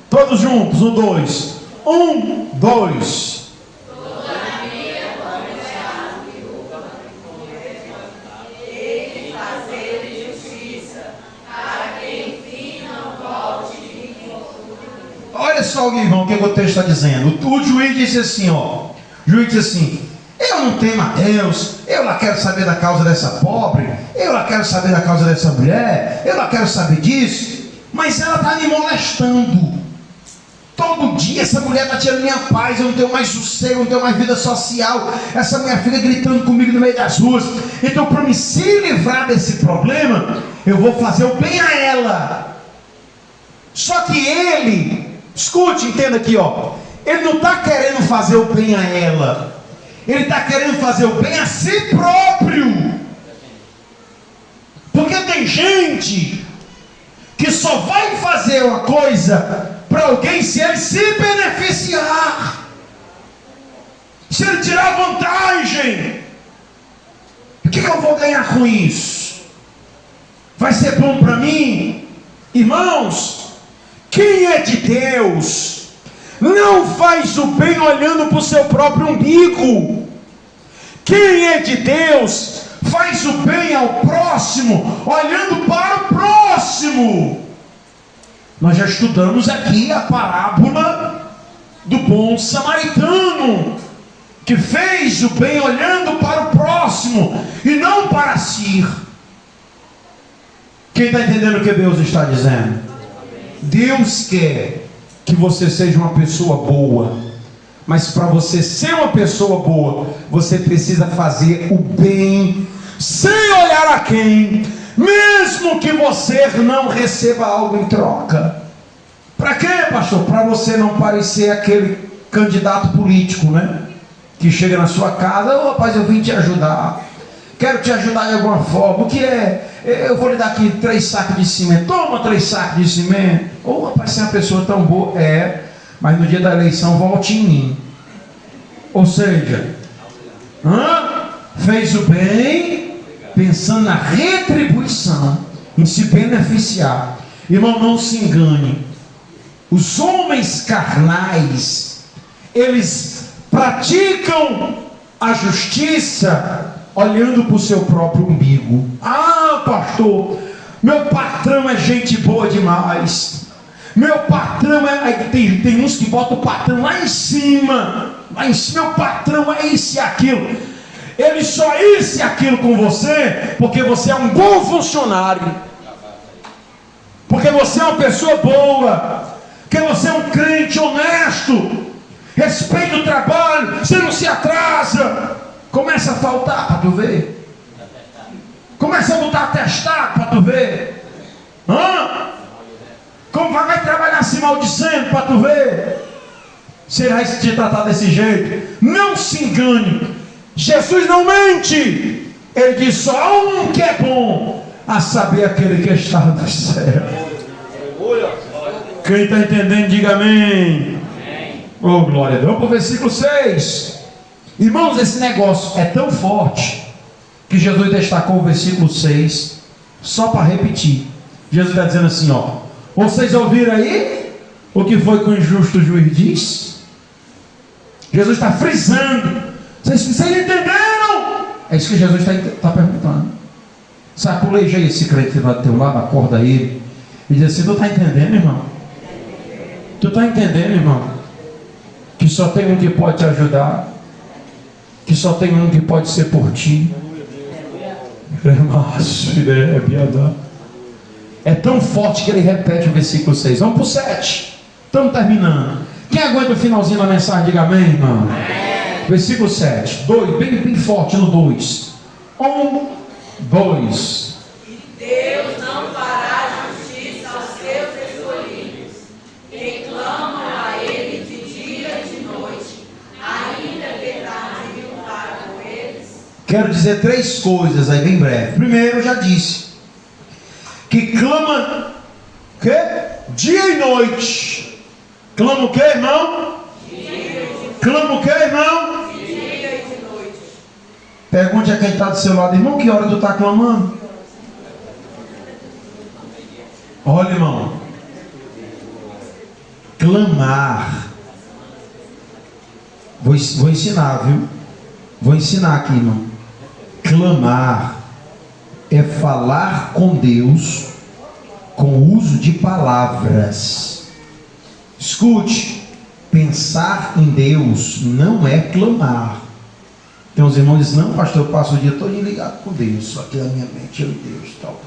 todos juntos, 1, 2, olha só, irmão, o que o texto está dizendo. O juiz disse assim, eu não temo a Deus, eu lá quero saber da causa dessa pobre, eu lá quero saber da causa dessa mulher, eu lá quero saber disso, mas ela está me molestando. Todo dia essa mulher está tirando minha paz, eu não tenho mais sossego, eu não tenho mais vida social, essa mulher fica gritando comigo no meio das ruas. Então, para me se livrar desse problema, eu vou fazer o bem a ela. Só que ele, escute, entenda aqui, ele não está querendo fazer o bem a ela, ele está querendo fazer o bem a si próprio. Porque tem gente que só vai fazer uma coisa para alguém se ele se beneficiar, se ele tirar vantagem. O que eu vou ganhar com isso? Vai ser bom para mim? Irmãos, quem é de Deus não faz o bem olhando para o seu próprio umbigo. Quem é de Deus faz o bem ao próximo olhando para o próximo. Nós já estudamos aqui a parábola do bom samaritano, que fez o bem olhando para o próximo e não para si. Quem está entendendo o que Deus está dizendo? Deus quer que você seja uma pessoa boa, mas para você ser uma pessoa boa, você precisa fazer o bem sem olhar a quem, mesmo que você não receba algo em troca. Para quê, pastor? Para você não parecer aquele candidato político, né? Que chega na sua casa, rapaz, eu vim te ajudar, quero te ajudar de alguma forma. O que é? Eu vou lhe dar aqui 3 sacos de cimento. Toma 3 sacos de cimento. Rapaz, você é uma pessoa tão boa. Mas no dia da eleição volte em mim. Ou seja, fez o bem pensando na retribuição, em se beneficiar. Irmão, não se engane. Os homens carnais, eles praticam a justiça olhando para o seu próprio umbigo. Pastor, meu patrão é gente boa demais. Meu patrão tem uns que botam o patrão lá em cima. Meu patrão é isso e aquilo. Ele só isso e aquilo com você porque você é um bom funcionário, porque você é uma pessoa boa, porque você é um crente honesto, respeita o trabalho, você não se atrasa. Começa a faltar para tu ver. Começa a botar atestado para tu ver. Como vai trabalhar se maldicendo para tu ver? Será que te tratar desse jeito? Não se engane. Jesus não mente. Ele diz só há um que é bom, a saber aquele que está no céu. Quem está entendendo, diga amém. Oh, glória a Deus. Vamos para o versículo 6. Irmãos, esse negócio é tão forte que Jesus destacou o versículo 6 só para repetir. Jesus está dizendo assim, Vocês ouviram aí o que foi que o injusto juiz disse? Jesus está frisando. Vocês entenderam? É isso que Jesus está perguntando. Saculeja aí esse crente lá do teu lado, acorda ele e diz assim: tu está entendendo, irmão? Tu está entendendo, irmão? Que só tem um que pode te ajudar, que só tem um que pode ser por ti. É tão forte que ele repete o versículo 6. Vamos para o 7. Estamos terminando. Quem aguenta o finalzinho da mensagem, diga amém, irmão. Versículo 7. 2, bem forte no 2. 1, 2. Deus não fará justiça aos seus escolhidos, que clamam a Ele de dia e de noite, ainda que tardio para com eles. Quero dizer 3 coisas aí bem breve. Primeiro, eu já disse que clama o quê? Dia e noite. Clama o quê, irmão? Clama o quê, irmão? Dia e de noite. Pergunte a quem está do seu lado: irmão, que hora tu está clamando? Olha, irmão, clamar. Vou ensinar, viu? Vou ensinar aqui, irmão. Clamar é falar com Deus com o uso de palavras. Escute, pensar em Deus não é clamar. Tem uns irmãos que dizem: não, pastor, eu passo o dia todo ligado com Deus, só que a minha mente é Deus, tal.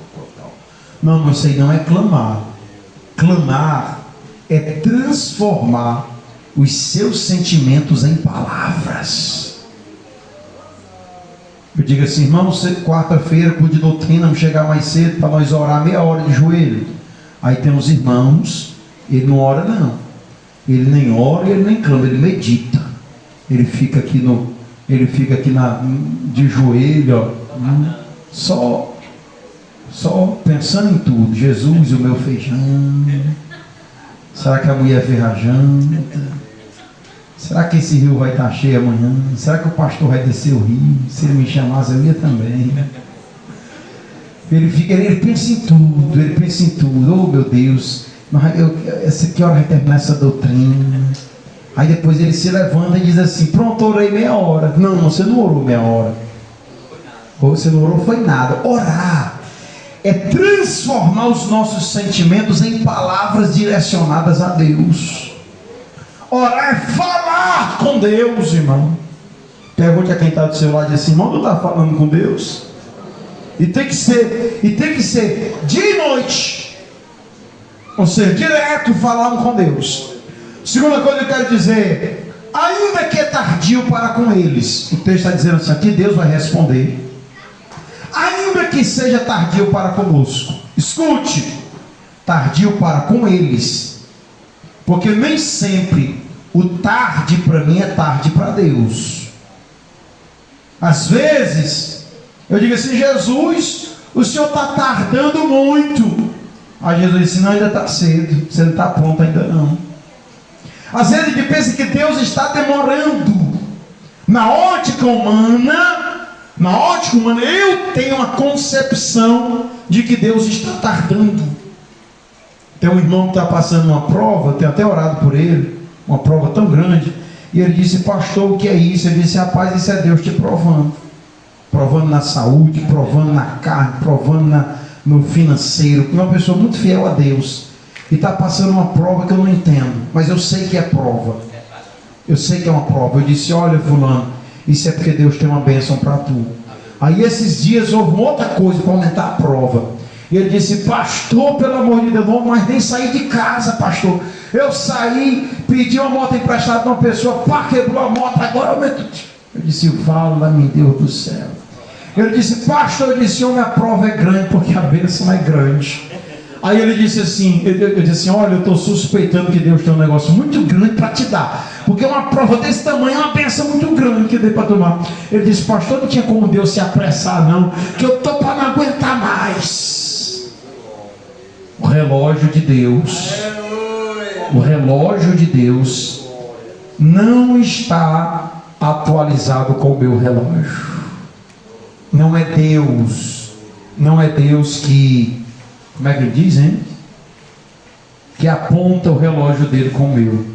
Não, mas isso aí não é clamar. Clamar é transformar os seus sentimentos em palavras. Eu digo assim: irmão, quarta-feira, curso de doutrina, vamos chegar mais cedo para nós orar meia hora de joelho. Aí tem uns irmãos, ele não ora não. Ele nem ora, ele nem clama, ele medita. Ele fica aqui de joelho, ó, só pensando em tudo. Jesus, o meu feijão. Será que a mulher fez a janta? Será que esse rio vai estar cheio amanhã? Será que o pastor vai descer o rio? Se ele me chamasse, eu ia também. Ele pensa em tudo. Oh, meu Deus, que hora vai terminar essa doutrina? Aí depois ele se levanta e diz assim: pronto, orei meia hora. Não, você não orou meia hora. Você não orou foi nada. Orar é transformar os nossos sentimentos em palavras direcionadas a Deus. Orar é falar com Deus, irmão. Pergunte a quem está do seu lado e diz assim: irmão, tu está falando com Deus? E tem que ser dia e noite. Ou seja, direto falando com Deus. Segunda coisa que eu quero dizer: ainda que é tardio para com eles. O texto está dizendo assim: aqui Deus vai responder. Ainda que seja tardio para conosco. Escute, tardio para com eles. Porque nem sempre o tarde para mim é tarde para Deus. Às vezes eu digo assim: Jesus, o Senhor está tardando muito. Aí Jesus disse: não, ainda está cedo, você não está pronto ainda não. Às vezes a gente pensa que Deus está demorando. Na ótica humana, eu tenho uma concepção de que Deus está tardando. Tem um irmão que está passando uma prova, tenho até orado por ele, uma prova tão grande, e ele disse: pastor, o que é isso? Ele disse: rapaz, isso é Deus te provando. Provando na saúde, provando na carne, provando no financeiro. Porque uma pessoa muito fiel a Deus e está passando uma prova que eu não entendo, mas eu sei que é prova. Eu sei que é uma prova. Eu disse: olha, fulano, isso é porque Deus tem uma bênção para tu. Aí esses dias houve uma outra coisa para aumentar a prova. E ele disse: pastor, pelo amor de Deus, não, mas nem saí de casa, pastor. Eu saí, pedi uma moto emprestada de uma pessoa, pá, quebrou a moto, agora aumenta. Eu disse: fala-me, Deus do céu. Ele disse: pastor, eu disse: homem, a prova é grande, porque a bênção é grande. Aí ele disse assim, eu disse assim: olha, eu estou suspeitando que Deus tem um negócio muito grande para te dar, porque uma prova desse tamanho é uma bênção muito grande que deu para tomar. Ele disse: pastor, não tinha como Deus se apressar não, que eu estou para não aguentar mais. O relógio de Deus não está atualizado com o meu relógio. Não é Deus que, como é que ele diz, hein? que aponta o relógio dele com o meu.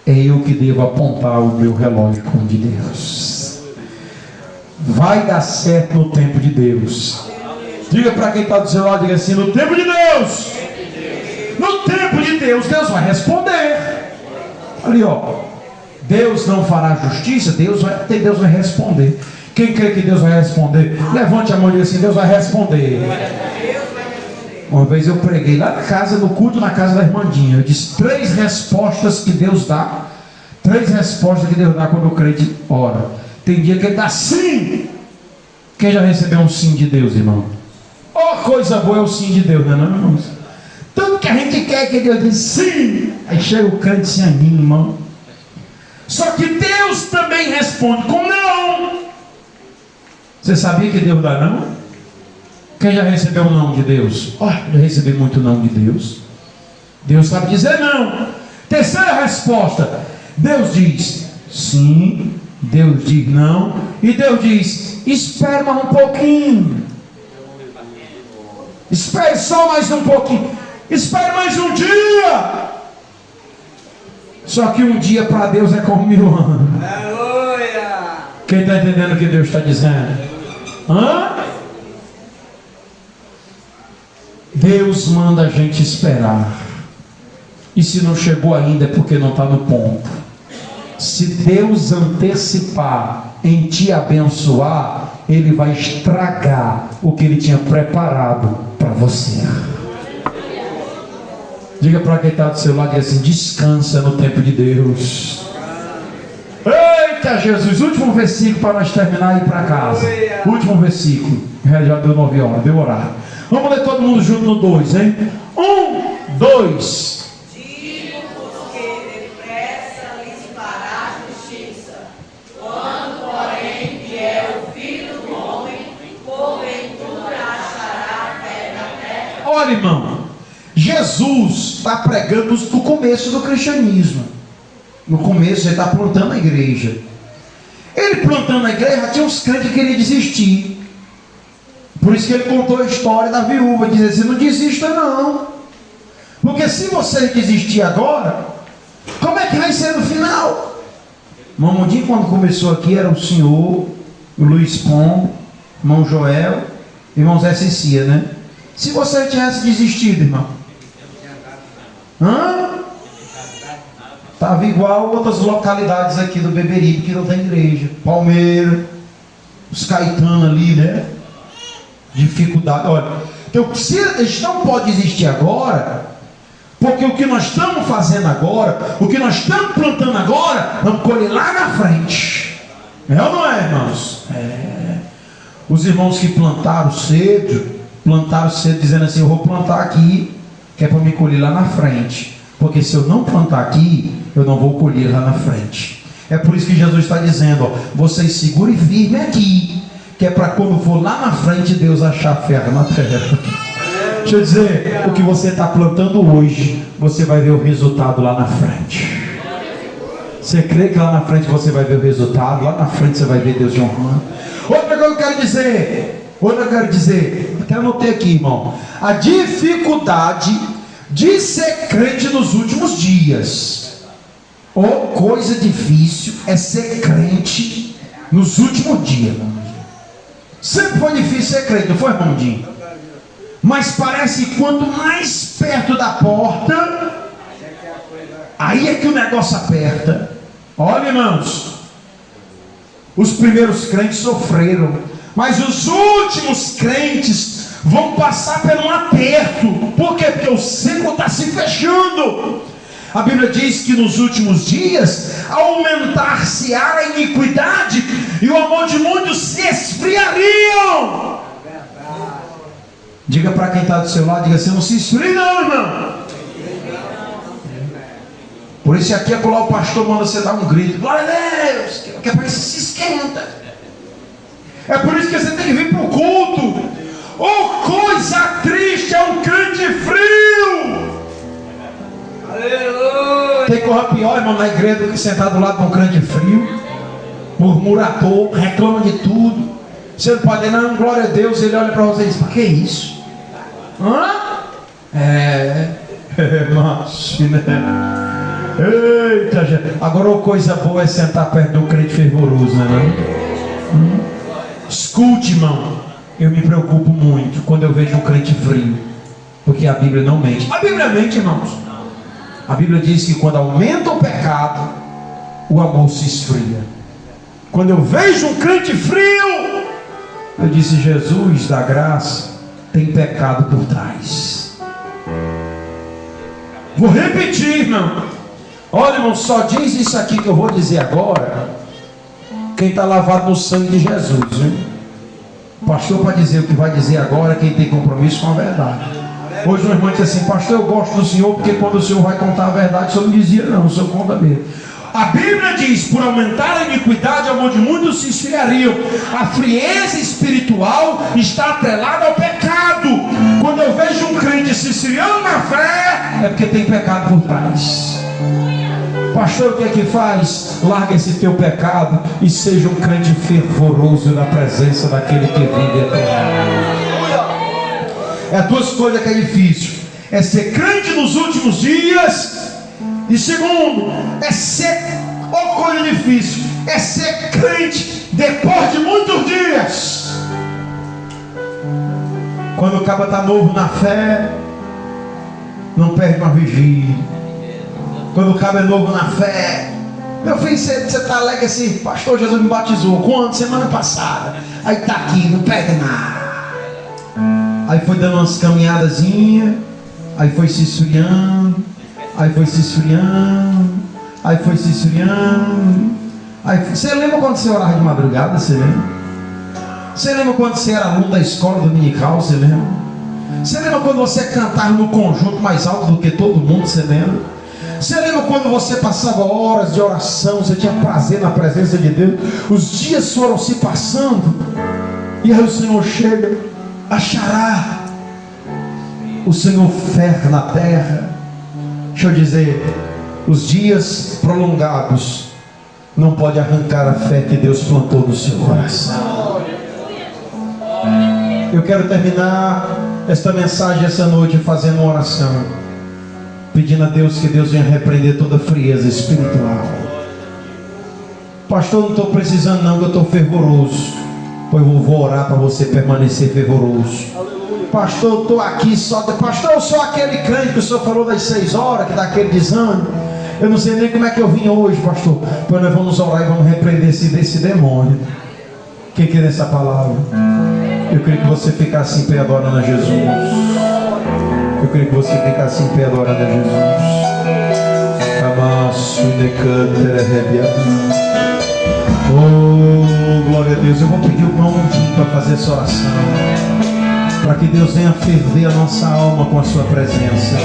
É eu que devo apontar o meu relógio com o de Deus. Vai dar certo no tempo de Deus. Diga para quem está do seu lado, diga assim: no tempo de Deus. No tempo de Deus, Deus vai responder. Ali, ó. Deus não fará justiça, Deus vai responder. Quem crê que Deus vai responder, levante a mão e diga assim: Deus vai responder. Uma vez eu preguei lá na casa, no culto na casa da irmandinha. Eu disse 3 respostas que Deus dá. 3 respostas que Deus dá quando o crente ora. Tem dia que ele dá sim. Quem já recebeu um sim de Deus, irmão? Oh, coisa boa é o sim de Deus, não é não, irmãos? Tudo que a gente quer que Deus diz sim. Aí chega o crente e se anima, irmão. Só que Deus também responde com não. Você sabia que Deus dá não? Quem já recebeu um não de Deus? Eu recebi muito não de Deus. Deus sabe dizer não. Terceira resposta: Deus diz sim, Deus diz não, e Deus diz: espere mais um pouquinho, espere só mais um pouquinho, espere mais um dia. Só que um dia para Deus é como 1000 anos. Quem está entendendo o que Deus está dizendo? Deus manda a gente esperar. E se não chegou ainda é porque não está no ponto. Se Deus antecipar em te abençoar, Ele vai estragar o que Ele tinha preparado para você. Diga para quem está do seu lado, diga assim: descansa no tempo de Deus. Eita Jesus, último versículo para nós terminar e ir para casa. Último versículo. Já deu 9 horas, deu horário. Vamos ler todo mundo junto no 2, hein? 1, 2. Digo-vos que depressa lhes fará justiça. Quando, porém, vier o Filho do Homem, porventura achará fé na terra. Olha, irmão, Jesus está pregando no começo do cristianismo. No começo ele está plantando a igreja. Ele plantando a igreja, tinha uns crentes que queriam desistir. Por isso que ele contou a história da viúva, dizendo assim: não desista não, porque se você desistir agora, como é que vai ser no final? Mamudinho, quando começou aqui, era o senhor, o Luiz Pombo, irmão Joel, irmão Zé Cicia, né? Se você tivesse desistido, irmão, estava igual outras localidades aqui do Beberibe que não tem igreja. Palmeira, os Caetano ali, né? Dificuldade. Olha, então, se a gente não pode existir agora, porque o que nós estamos fazendo agora, o que nós estamos plantando agora, vamos colher lá na frente. É ou não é, irmãos? É. Os irmãos que plantaram cedo dizendo assim: eu vou plantar aqui, que é para me colher lá na frente, porque se eu não plantar aqui, eu não vou colher lá na frente. É por isso que Jesus está dizendo: ó, vocês segurem firme aqui, que é para quando for lá na frente, Deus achar ferro na terra. Deixa eu dizer, o que você está plantando hoje, você vai ver o resultado lá na frente. Você crê que lá na frente você vai ver o resultado? Lá na frente você vai ver Deus te honrando. Outra coisa que eu quero dizer, até anotei aqui, irmão: a dificuldade de ser crente nos últimos dias. Coisa difícil é ser crente nos últimos dias. Sempre foi difícil ser crente, não foi, irmãozinho? Mas parece que quanto mais perto da porta, aí é que o negócio aperta. Olha, irmãos, os primeiros crentes sofreram, mas os últimos crentes vão passar por um aperto. Por quê? Porque o ciclo está se fechando. A Bíblia diz que nos últimos dias aumentar-se-á a iniquidade e o amor de muitos se esfriariam. Diga para quem está do seu lado, diga assim: não se esfrie não, irmão. Por isso aqui o pastor manda você dar um grito: glória a Deus, que é para isso se esquenta. É por isso que você tem que vir para o culto. Coisa triste é um crente frio. Aleluia. Tem coisa pior, irmão, na igreja do que sentar do lado de um crente frio, murmurador, reclama de tudo. Você não pode dizer: não, glória a Deus. Ele olha para você e diz: para que isso? Mas, né? Eita, gente. Agora, uma coisa boa é sentar perto do crente fervoroso, né? Escute, irmão. Eu me preocupo muito quando eu vejo um crente frio, porque a Bíblia não mente. A Bíblia mente, irmãos. A Bíblia diz que quando aumenta o pecado, o amor se esfria. Quando eu vejo um crente frio, eu disse: Jesus da graça tem pecado por trás. Vou repetir, irmão. Olha, irmão, só diz isso aqui que eu vou dizer agora quem está lavado no sangue de Jesus, viu? O pastor, para dizer o que vai dizer agora, quem tem compromisso com a verdade. Hoje o irmão disse assim: pastor, eu gosto do senhor porque quando o senhor vai contar a verdade, o senhor não dizia não, o senhor conta mesmo. A Bíblia diz: por aumentar a iniquidade, o amor de muitos se esfriariam. A frieza espiritual está atrelada ao pecado. Quando eu vejo um crente se esfriando na fé, é porque tem pecado por trás. Pastor, o que é que faz? Larga esse teu pecado e seja um crente fervoroso na presença daquele que vive eterno. É duas coisas que é difícil: é ser crente nos últimos dias, e segundo, é ser, outra coisa difícil, é ser crente depois de muitos dias. Quando o cara está novo na fé, não perde uma vigília. Quando o cara é novo na fé, meu filho, você está alegre assim: pastor, Jesus me batizou. Quando? Semana passada. Aí está aqui, não perde nada. Aí foi dando umas caminhadazinhas, aí foi se esfriando, aí foi se esfriando, aí foi se esfriando. Aí, você lembra quando você orava de madrugada? Você lembra? Você lembra quando você era aluno da escola dominical? Você lembra? Você lembra quando você cantava no conjunto mais alto do que todo mundo? Você lembra? Você lembra quando você passava horas de oração, você tinha prazer na presença de Deus? Os dias foram se passando, e aí o Senhor chega, achará o Senhor ferro na terra. Deixa eu dizer, os dias prolongados não pode arrancar a fé que Deus plantou no seu coração. Eu quero terminar esta mensagem essa noite fazendo uma oração, pedindo a Deus que Deus venha repreender toda frieza espiritual. Pastor, não estou precisando não, que eu estou fervoroso. Pois eu vou orar para você permanecer fervoroso. Pastor, eu estou aqui só. Pastor, eu sou aquele crente que o senhor falou das 6 horas, que dá aquele desânimo. Eu não sei nem como é que eu vim hoje, pastor. Pois nós vamos orar e vamos repreender esse demônio. Quem quer essa palavra? Eu queria que você ficasse em pé adorando a Jesus. Eu queria que você ficasse em pé adorando a Jesus. Amasso e decanter arrebiado. Oh, glória a Deus. Eu vou pedir o irmão Mundinho para fazer essa oração, para que Deus venha ferver a nossa alma com a sua presença,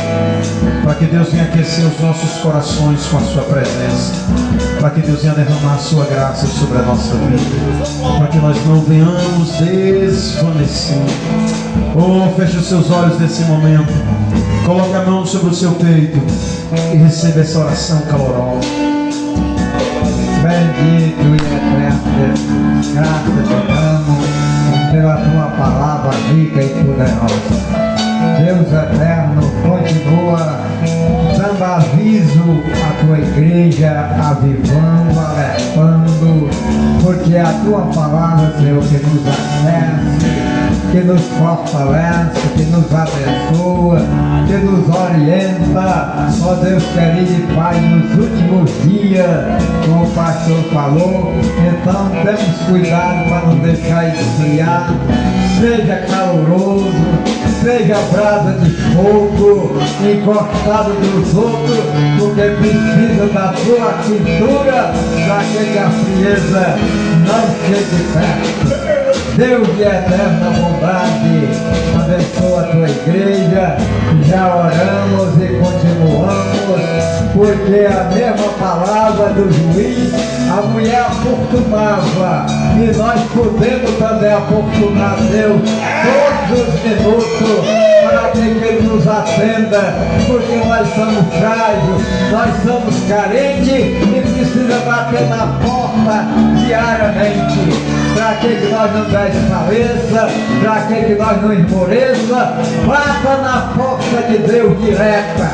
para que Deus venha aquecer os nossos corações com a sua presença, para que Deus venha derramar a sua graça sobre a nossa vida, para que nós não venhamos desvanecer. Oh, feche os seus olhos nesse momento, coloque a mão sobre o seu peito e receba essa oração calorosa. Bendito e eterno Deus, graças te damos pela tua palavra rica e poderosa. Deus eterno, continua dando aviso à tua igreja, avivando, alertando, porque é a tua palavra, Senhor, que nos acesse, que nos fortalece, que nos abençoa, que nos orienta. Ó Deus querido e Pai, nos últimos dias, como o pastor falou, então temos cuidado para não deixar esfriar. Seja caloroso, seja brasa de fogo, encostado dos outros, porque precisa da tua cintura, para que a frieza não chegue perto. Deus de eterna bondade, abençoa a tua igreja. Já oramos e continuamos porque a mesma palavra do juiz, a mulher afortunava, e nós podemos também afortunar Deus todos os minutos, para que Ele nos atenda, porque nós somos frágeis, nós somos carentes e precisa bater na porta diariamente, para que nós não desfaleça, para que nós não esmoreça, bata na porta de Deus direta,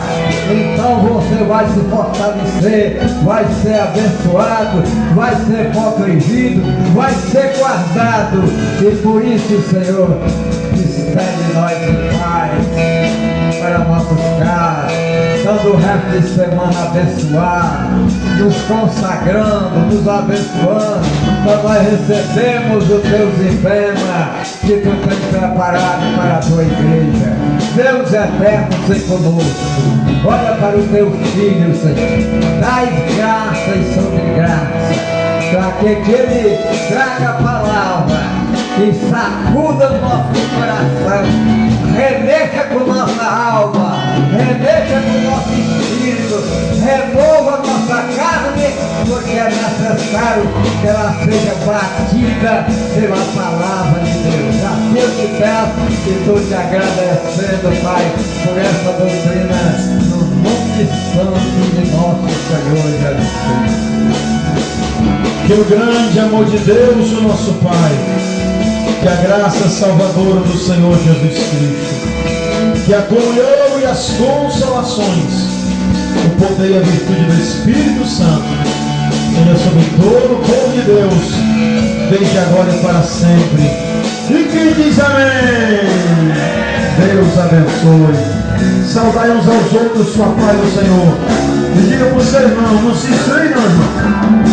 então você vai se fortalecer, vai ser abençoado, vai ser protegido, vai ser guardado, e por isso, Senhor, despede nós de paz para nossos caras, dando o resto de semana abençoado, nos consagrando, nos abençoando, para nós recebermos o teu emblema que tu tens preparado para a tua igreja. Deus eterno, seja conosco. Olha para o teu filho, Senhor. Dai graça e sobre graça, para que ele traga a palavra e sacuda o nosso coração, remexa com nossa alma, remexa com nosso espírito, remova nossa carne, porque é necessário que ela seja batida pela palavra de Deus. Assim eu te peço e estou te agradecendo, Pai, por essa doutrina, no nome santo de nosso Senhor Jesus Cristo. Que o grande amor de Deus, o nosso Pai, que a graça salvadora do Senhor Jesus Cristo, que a comunhão e as consolações, o poder e a virtude do Espírito Santo, seja sobre todo o povo de Deus, desde agora e para sempre. E quem diz amém? Deus abençoe. Saudai uns aos outros com a paz do Senhor. E diga para o seu irmão, não se estranhe não, irmão.